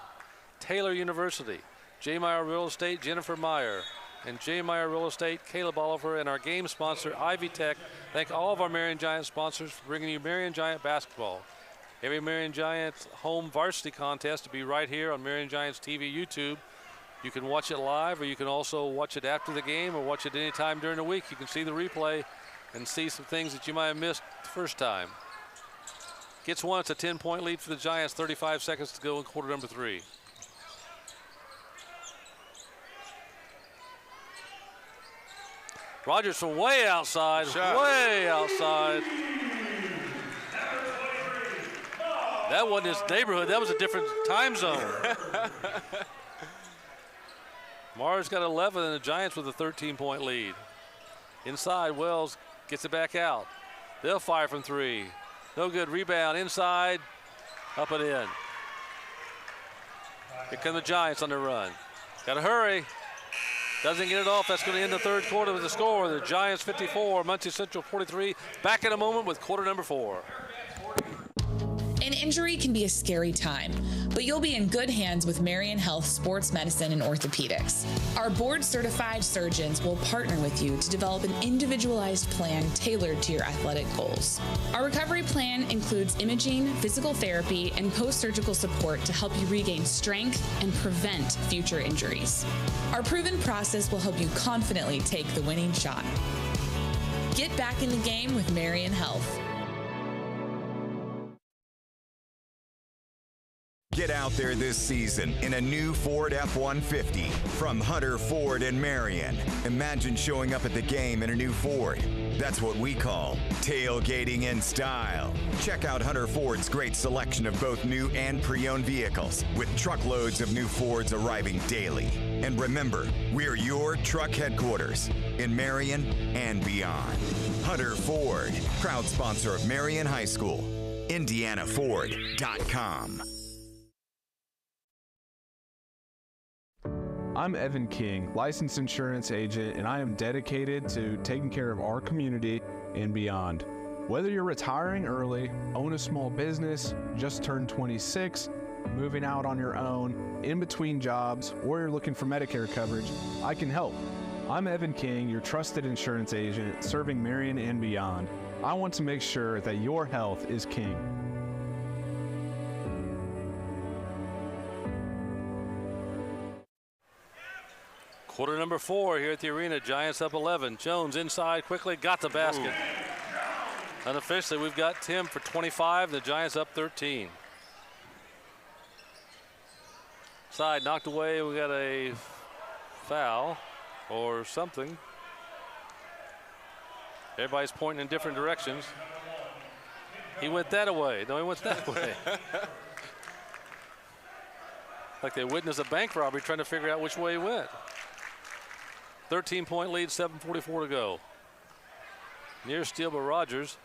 Taylor University, J. Meyer Real Estate, Jennifer Meyer, and J. Meyer Real Estate, Caleb Oliver, and our game sponsor, Ivy Tech. Thank all of our Marion Giant sponsors for bringing you Marion Giant basketball. Every Marion Giants home varsity contest to be right here on Marion Giants TV YouTube. You can watch it live, or you can also watch it after the game, or watch it anytime during the week. You can see the replay and see some things that you might have missed the first time. Gets one. It's a 10-point lead for the Giants. 35 seconds to go in quarter number 3. Rogers from way outside, way outside. That wasn't his neighborhood. That was a different time zone. Mars got 11 and the Giants with a 13-point lead. Inside, Wells gets it back out. They'll fire from 3. No good. Rebound inside, up and in. Here come the Giants on the run. Got to hurry. Doesn't get it off. That's going to end the third quarter with the score. The Giants 54, Muncie Central 43. Back in a moment with quarter number 4. In injury can be a scary time, but you'll be in good hands with Marion Health Sports Medicine and Orthopedics. Our board-certified surgeons will partner with you to develop an individualized plan tailored to your athletic goals. Our recovery plan includes imaging, physical therapy, and post-surgical support to help you regain strength and prevent future injuries. Our proven process will help you confidently take the winning shot. Get back in the game with Marion Health. Get out there this season in a new Ford F-150 from Hunter Ford in Marion. Imagine showing up at the game in a new Ford. That's what we call tailgating in style. Check out Hunter Ford's great selection of both new and pre-owned vehicles, with truckloads of new Fords arriving daily. And remember, we're your truck headquarters in Marion and beyond. Hunter Ford, proud sponsor of Marion High School. IndianaFord.com. I'm Evan King, licensed insurance agent, and I am dedicated to taking care of our community and beyond. Whether you're retiring early, own a small business, just turned 26, moving out on your own, in between jobs, or you're looking for Medicare coverage, I can help. I'm Evan King, your trusted insurance agent, serving Marion and beyond. I want to make sure that your health is king. Quarter number 4 here at the arena. Giants up 11. Jones inside quickly, got the basket. Ooh. Unofficially, we've got Tim for 25. The Giants up 13. Side knocked away. We got a foul or something. Everybody's pointing in different directions. He went that way. No, he went that way. Like they witnessed a bank robbery trying to figure out which way he went. 13-point lead, 7:44 to go. Near steal by Rogers.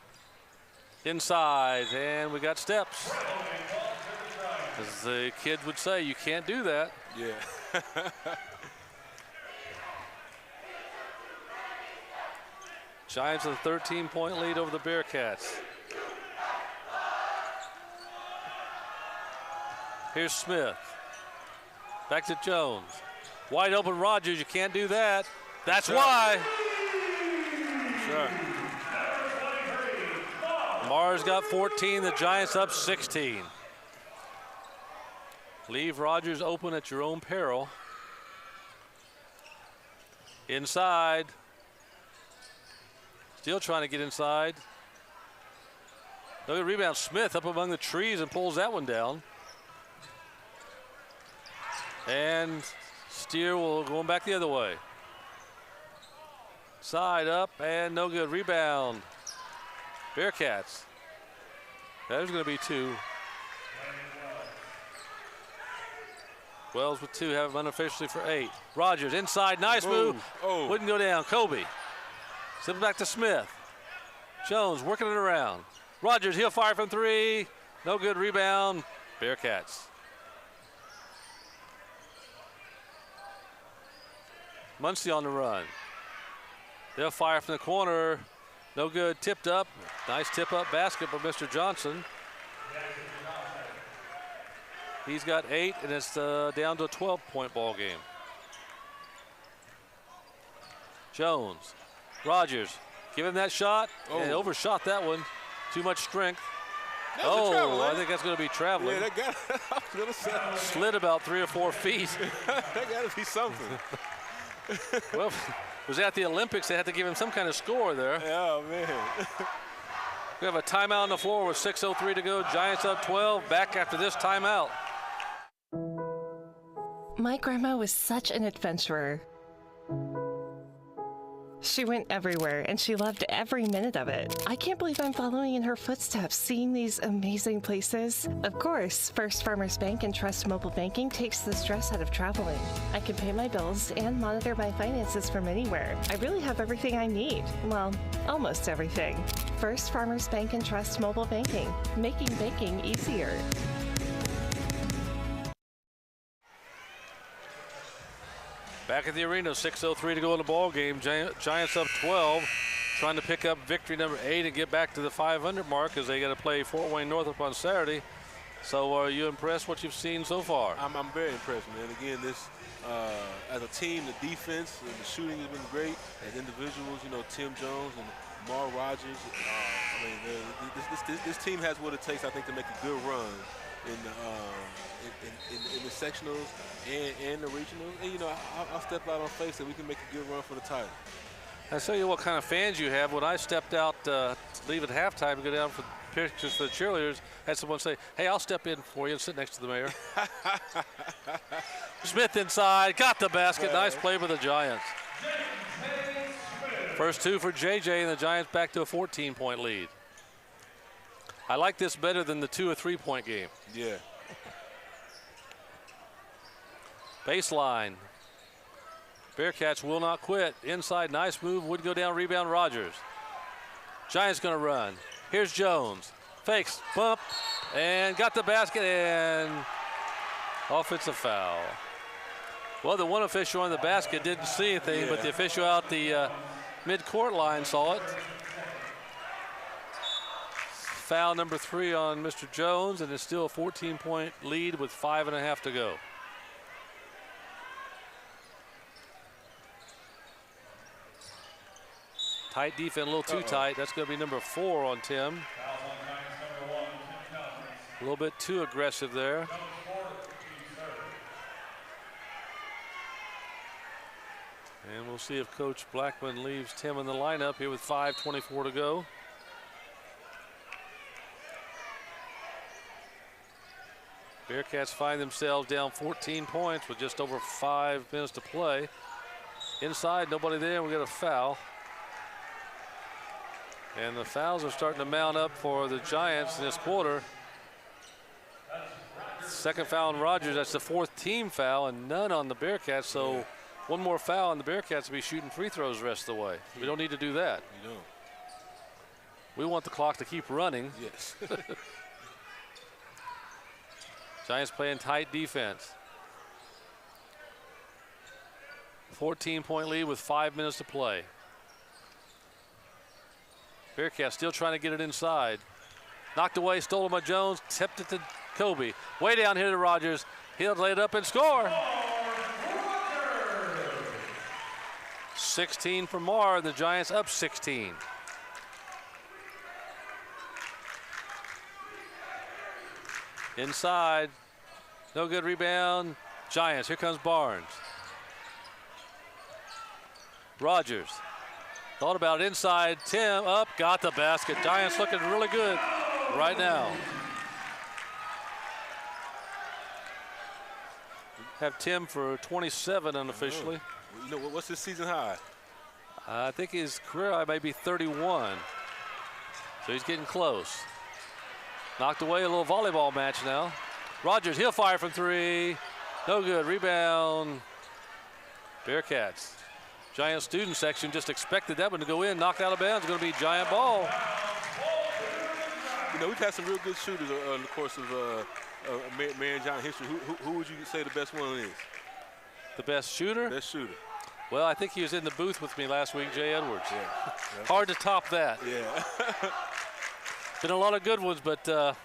Inside, and we got steps. As the kid would say, you can't do that. Yeah. Giants with a 13-point lead over the Bearcats. Here's Smith. Back to Jones. Wide open Rogers, you can't do that. That's why. Sure. Mars got 14, the Giants up 16. Leave Rogers open at your own peril. Inside. Still trying to get inside. Look at rebound. Smith up among the trees and pulls that one down. And Steer will go back the other way. Side up and no good. Rebound. Bearcats. There's going to be 2. Wells with 2, have him unofficially for 8. Rogers inside, nice move. Oh. Wouldn't go down. Kobe. Slips back to Smith. Jones working it around. Rogers, he'll fire from 3. No good. Rebound. Bearcats. Muncie on the run. They'll fire from the corner. No good. Tipped up. Nice tip-up basket by Mr. Johnson. He's got 8, and it's down to a 12-point ball game. Jones. Rogers. Give him that shot. Oh. And overshot that one. Too much strength. Oh, I think that's going to be traveling. Yeah, that got I was gonna say. Slid about 3 or 4 feet. That got to be something. Well, it was at the Olympics. They had to give him some kind of score there. Oh, man. We have a timeout on the floor with 6:03 to go. Giants up 12. Back after this timeout. My grandma was such an adventurer. She went everywhere, and she loved every minute of it. I can't believe I'm following in her footsteps, seeing these amazing places. Of course, First Farmers Bank and Trust Mobile Banking takes the stress out of traveling. I can pay my bills and monitor my finances from anywhere. I really have everything I need. Well, almost everything. First Farmers Bank and Trust Mobile Banking, making banking easier. Back at the arena, 6:03 to go in the ball game. Giants up 12, trying to pick up victory number 8 and get back to the 500 mark as they got to play Fort Wayne Northrop on Saturday. So are you impressed what you've seen so far? I'm very impressed, man. Again, this as a team, the defense and the shooting has been great. As individuals, you know, Tim Jones and Mar Rogers. I mean, this team has what it takes, I think, to make a good run in the sectionals and the regionals. And you know, I'll step out on faith that we can make a good run for the title. I'll tell you what kind of fans you have. When I stepped out to leave at halftime and go down for pictures for the cheerleaders, I had someone say, "Hey, I'll step in for you and sit next to the mayor." Smith inside, got the basket. Nice play by the Giants. First two for JJ, and the Giants back to a 14-point lead. I like this better than the 2 or 3 point game. Yeah. Baseline. Bearcats will not quit. Inside, nice move, would go down, rebound Rogers. Giants gonna run. Here's Jones. Fakes, bump, and got the basket, and offensive foul. Well, the one official on the basket didn't see anything, but the official out the mid-court line saw it. Foul number 3 on Mr. Jones, and it's still a 14-point lead with 5.5 to go. Tight defense, a little too tight. That's going to be number 4 on Tim. A little bit too aggressive there. And we'll see if Coach Blackman leaves Tim in the lineup here with 5:24 to go. Bearcats find themselves down 14 points with just over 5 minutes to play. Inside, nobody there, we got a foul. And the fouls are starting to mount up for the Giants in this quarter. Second foul on Rogers, that's the 4th team foul, and none on the Bearcats, so one more foul and the Bearcats will be shooting free throws the rest of the way. We don't need to do that. You don't. We want the clock to keep running. Yes. Giants playing tight defense. 14-point lead with 5 minutes to play. Bearcats still trying to get it inside. Knocked away, stolen by Jones, tipped it to Kobe. Way down here to Rogers. He'll lay it up and score. 16 for Marr, the Giants up 16. Inside, no good rebound. Giants, here comes Barnes. Rogers, thought about it inside. Tim up, got the basket. Giants looking really good right now. Have Tim for 27 unofficially. You know, what's his season high? I think his career high may be 31. So he's getting close. Knocked away, a little volleyball match now. Rogers, he'll fire from 3. No good, rebound. Bearcats. Giant student section just expected that one to go in, knocked out of bounds. Going to be Giant ball. You know, we've had some real good shooters in the course of Marion Giant history. Who would you say the best one is? The best shooter? Best shooter. Well, I think he was in the booth with me last week, Jay Edwards. Yeah. Hard to top that. Yeah. Been a lot of good ones, but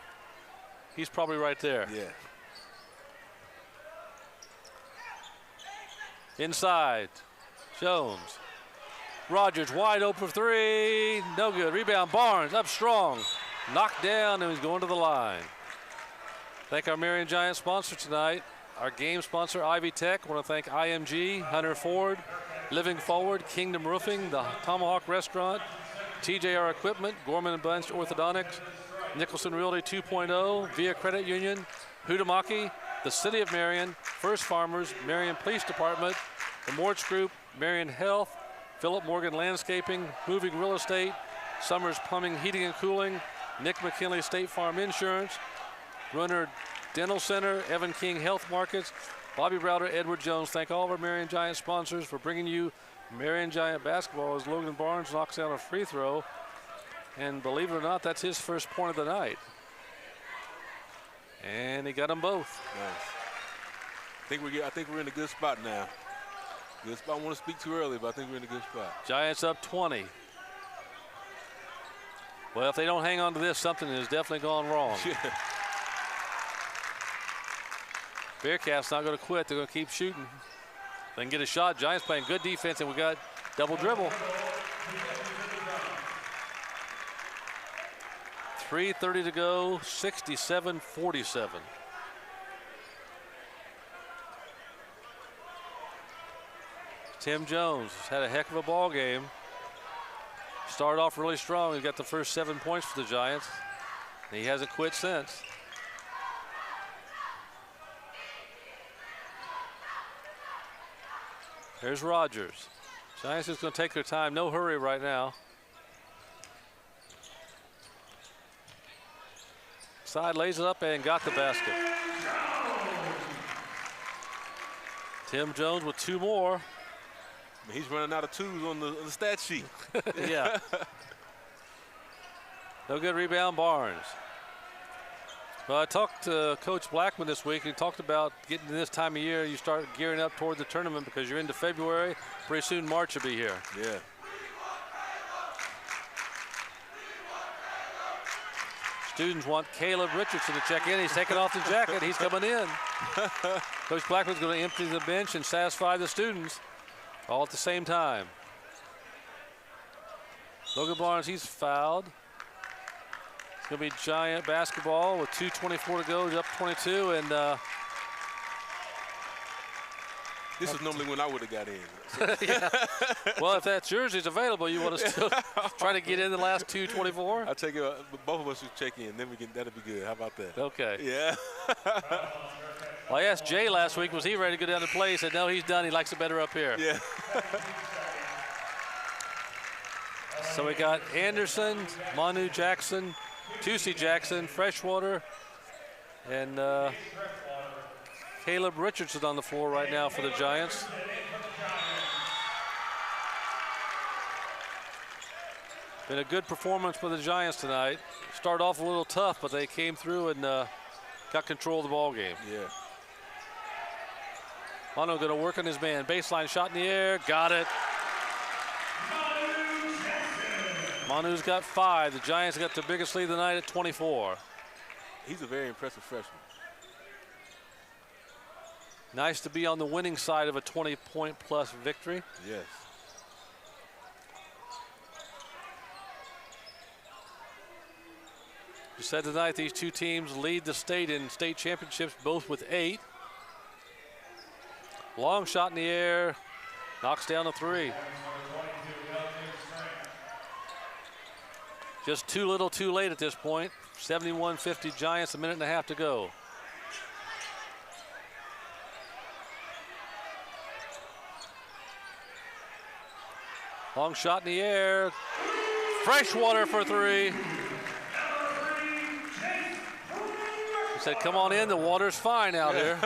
he's probably right there. Yeah. Inside, Jones. Rogers wide open for 3. No good. Rebound, Barnes up strong. Knocked down, and he's going to the line. Thank our Marion Giant sponsor tonight. Our game sponsor, Ivy Tech. I want to thank IMG, Hunter Ford, Living Forward, Kingdom Roofing, the Tomahawk Restaurant, TJR Equipment, Gorman & Bunch Orthodontics, Nicholson Realty 2.0, Via Credit Union, Hudamaki, the City of Marion, First Farmers, Marion Police Department, the Mortz Group, Marion Health, Philip Morgan Landscaping, Moving Real Estate, Summers Plumbing, Heating and Cooling, Nick McKinley State Farm Insurance, Runner Dental Center, Evan King Health Markets, Bobby Browder, Edward Jones. Thank all of our Marion Giant sponsors for bringing you Marion Giant basketball as Logan Barnes knocks down a free throw. And believe it or not, that's his first point of the night. And he got them both. Nice. I think we're in a good spot now. Good spot. I don't want to speak too early, but I think we're in a good spot. Giants up 20. Well, if they don't hang on to this, something has definitely gone wrong. Yeah. Bearcats not going to quit. They're going to keep shooting. They can get a shot. Giants playing good defense, and we got double dribble. 3:30 to go, 67-47. Tim Jones has had a heck of a ball game. Started off really strong. He got the first 7 points for the Giants. And he hasn't quit since. There's Rogers. Giants is going to take their time. No hurry right now. Side lays it up and got the basket. Tim Jones with 2 more. He's running out of 2s on the stat sheet. Yeah. No good rebound, Barnes. Well, I talked to Coach Blackman this week. He talked about getting to this time of year, you start gearing up toward the tournament because you're into February. Pretty soon March will be here. Yeah. Students want Caleb Richardson to check in. He's taking off the jacket. He's coming in. Coach Blackman's going to empty the bench and satisfy the students all at the same time. Logan Barnes, he's fouled. It's going to be Giant basketball with 2:24 to go. He's up 22, and this is normally when I would have got in. yeah. Well, if that jersey's available, you want to still try to get in the last 2:24? I'll take it. Both of us should check in. Then that'll be good. How about that? Okay. Yeah. Well, I asked Jay last week, was he ready to go down to play? He said, no, he's done. He likes it better up here. Yeah. So we got Anderson, Manu Jackson, Tusi Jackson, Freshwater, and Caleb Richardson on the floor right now for the Giants. Been a good performance for the Giants tonight. Started off a little tough, but they came through and got control of the ball game. Yeah. Manu going to work on his man. Baseline shot in the air, got it. Manu's got 5. The Giants got the biggest lead of the night at 24. He's a very impressive freshman. Nice to be on the winning side of a 20-point-plus victory. Yes. You said tonight these two teams lead the state in state championships, both with 8. Long shot in the air, knocks down a 3. Just too little too late at this point. 71-50 Giants, 1.5 minutes to go. Long shot in the air. Freshwater for 3. He said, come on in, the water's fine out here.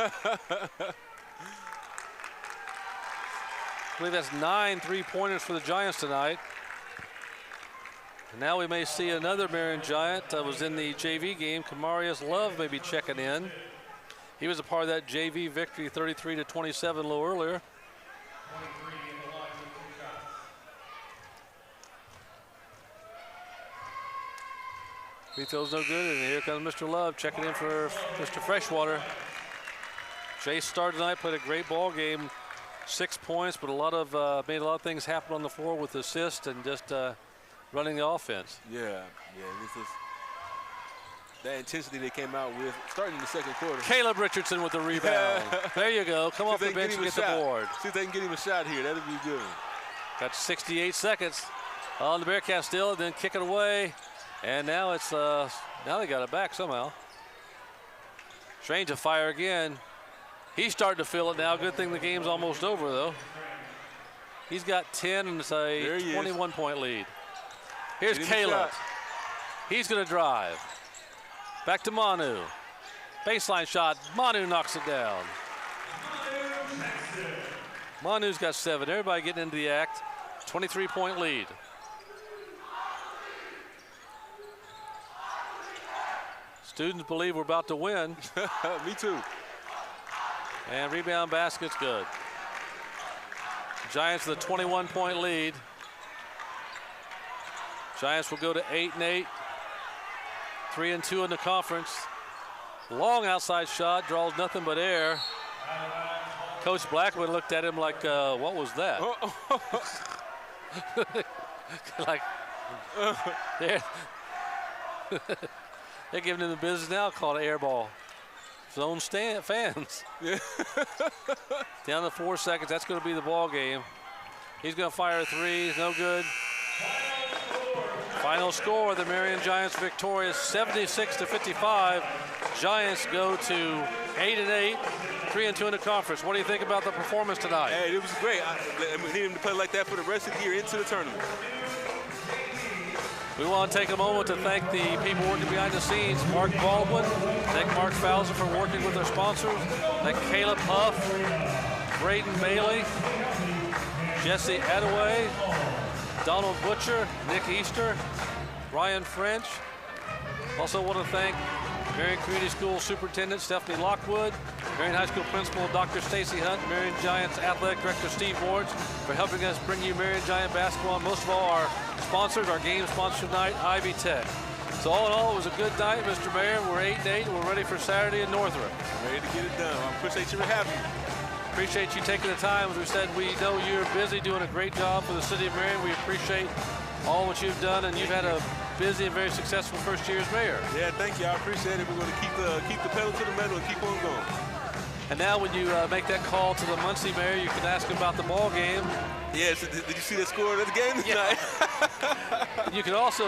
I believe that's 9 3-pointers for the Giants tonight. And now we may see another Marion Giant that was in the JV game. Kamarius Love may be checking in. He was a part of that JV victory, 33-27 a little earlier. Free throw's no good, and here comes Mr. Love checking in for Mr. Freshwater. Chase started tonight, played a great ball game. 6 points, but made a lot of things happen on the floor with assists and just running the offense. Yeah, this is that intensity they came out with starting in the second quarter. Caleb Richardson with the rebound. There you go. Come off the bench and get the board. See if they can get him a shot here. That'd be good. Got 68 seconds on the Bearcats still, then kick it away. And now it's now they got it back somehow. Strange to fire again. He's starting to feel it now. Good thing the game's almost over, though. He's got 10, and it's a 21-point lead. Here's Caleb. He's going to drive. Back to Manu. Baseline shot. Manu knocks it down. Manu's got 7. Everybody getting into the act. 23-point lead. Students believe we're about to win. Me too. And rebound basket's good. Giants with a 21-point lead. Giants will go to 8-8. 3-2 in the conference. Long outside shot, draws nothing but air. Coach Blackwood looked at him like, what was that? Like, they're giving him the business now, called an air ball. His own fans. Yeah. Down to 4 seconds, that's going to be the ball game. He's going to fire a three, no good. Final score, the Marion Giants victorious 76-55. Giants go to 8-8, 3-2 in the conference. What do you think about the performance tonight? Hey, it was great. We need him to play like that for the rest of the year into the tournament. We want to take a moment to thank the people working behind the scenes. Mark Baldwin, thank Mark Fowler for working with our sponsors. Thank Caleb Huff, Braden Bailey, Jesse Attaway, Donald Butcher, Nick Easter, Ryan French. Also want to thank Marion Community School Superintendent Stephanie Lockwood, Marion High School Principal Dr. Stacy Hunt, Marion Giants Athletic Director Steve Boards for helping us bring you Marion Giant basketball. And most of all, our sponsors, our game sponsor tonight, Ivy Tech. So all in all, it was a good night, Mr. Mayor. We're 8-8. We're ready for Saturday in Northrop. Ready to get it done. I appreciate you for having me. Appreciate you taking the time. As we said, we know you're busy doing a great job for the city of Marion. We appreciate all what you've done, and you've had a busy and very successful first year as mayor. Yeah, thank you. I appreciate it. We're going to keep the pedal to the metal and keep on going. And now when you make that call to the Muncie mayor, you can ask him about the ball game. Yes, did you see the score of the game tonight? Yeah. You can also,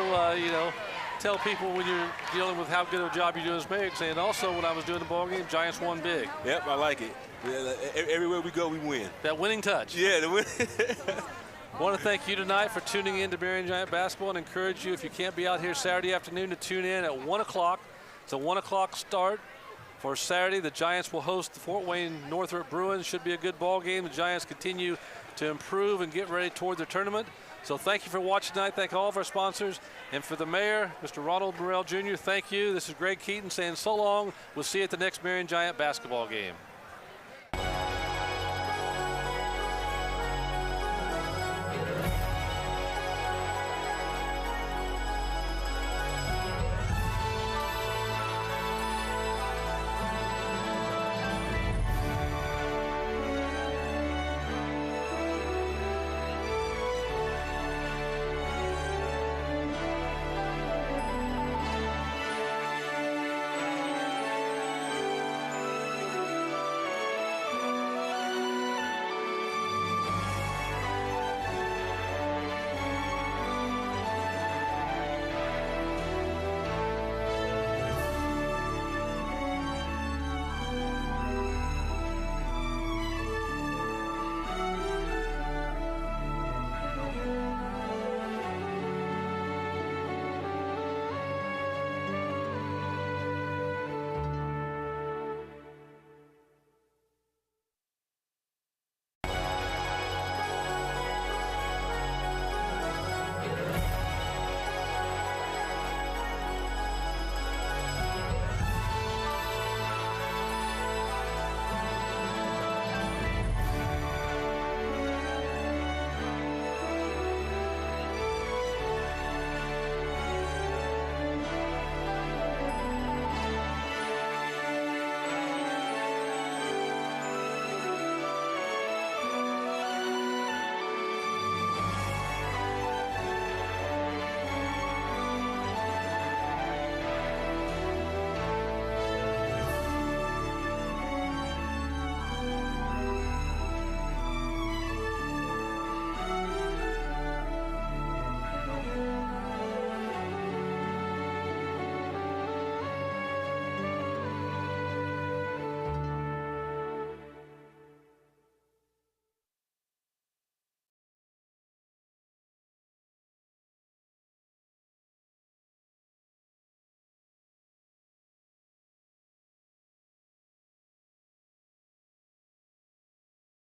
tell people when you're dealing with how good of a job you're doing as mayor, saying also when I was doing the ball game, Giants won big. Yep, I like it. Everywhere we go, we win. That winning touch. Yeah, the win. I want to thank you tonight for tuning in to Marion Giant Basketball and encourage you, if you can't be out here Saturday afternoon, to tune in at 1 o'clock. It's a 1 o'clock start for Saturday. The Giants will host the Fort Wayne Northrop Bruins. Should be a good ball game. The Giants continue to improve and get ready toward their tournament. So thank you for watching tonight. Thank all of our sponsors. And for the mayor, Mr. Ronald Burrell Jr., thank you. This is Greg Keaton saying so long. We'll see you at the next Marion Giant basketball game.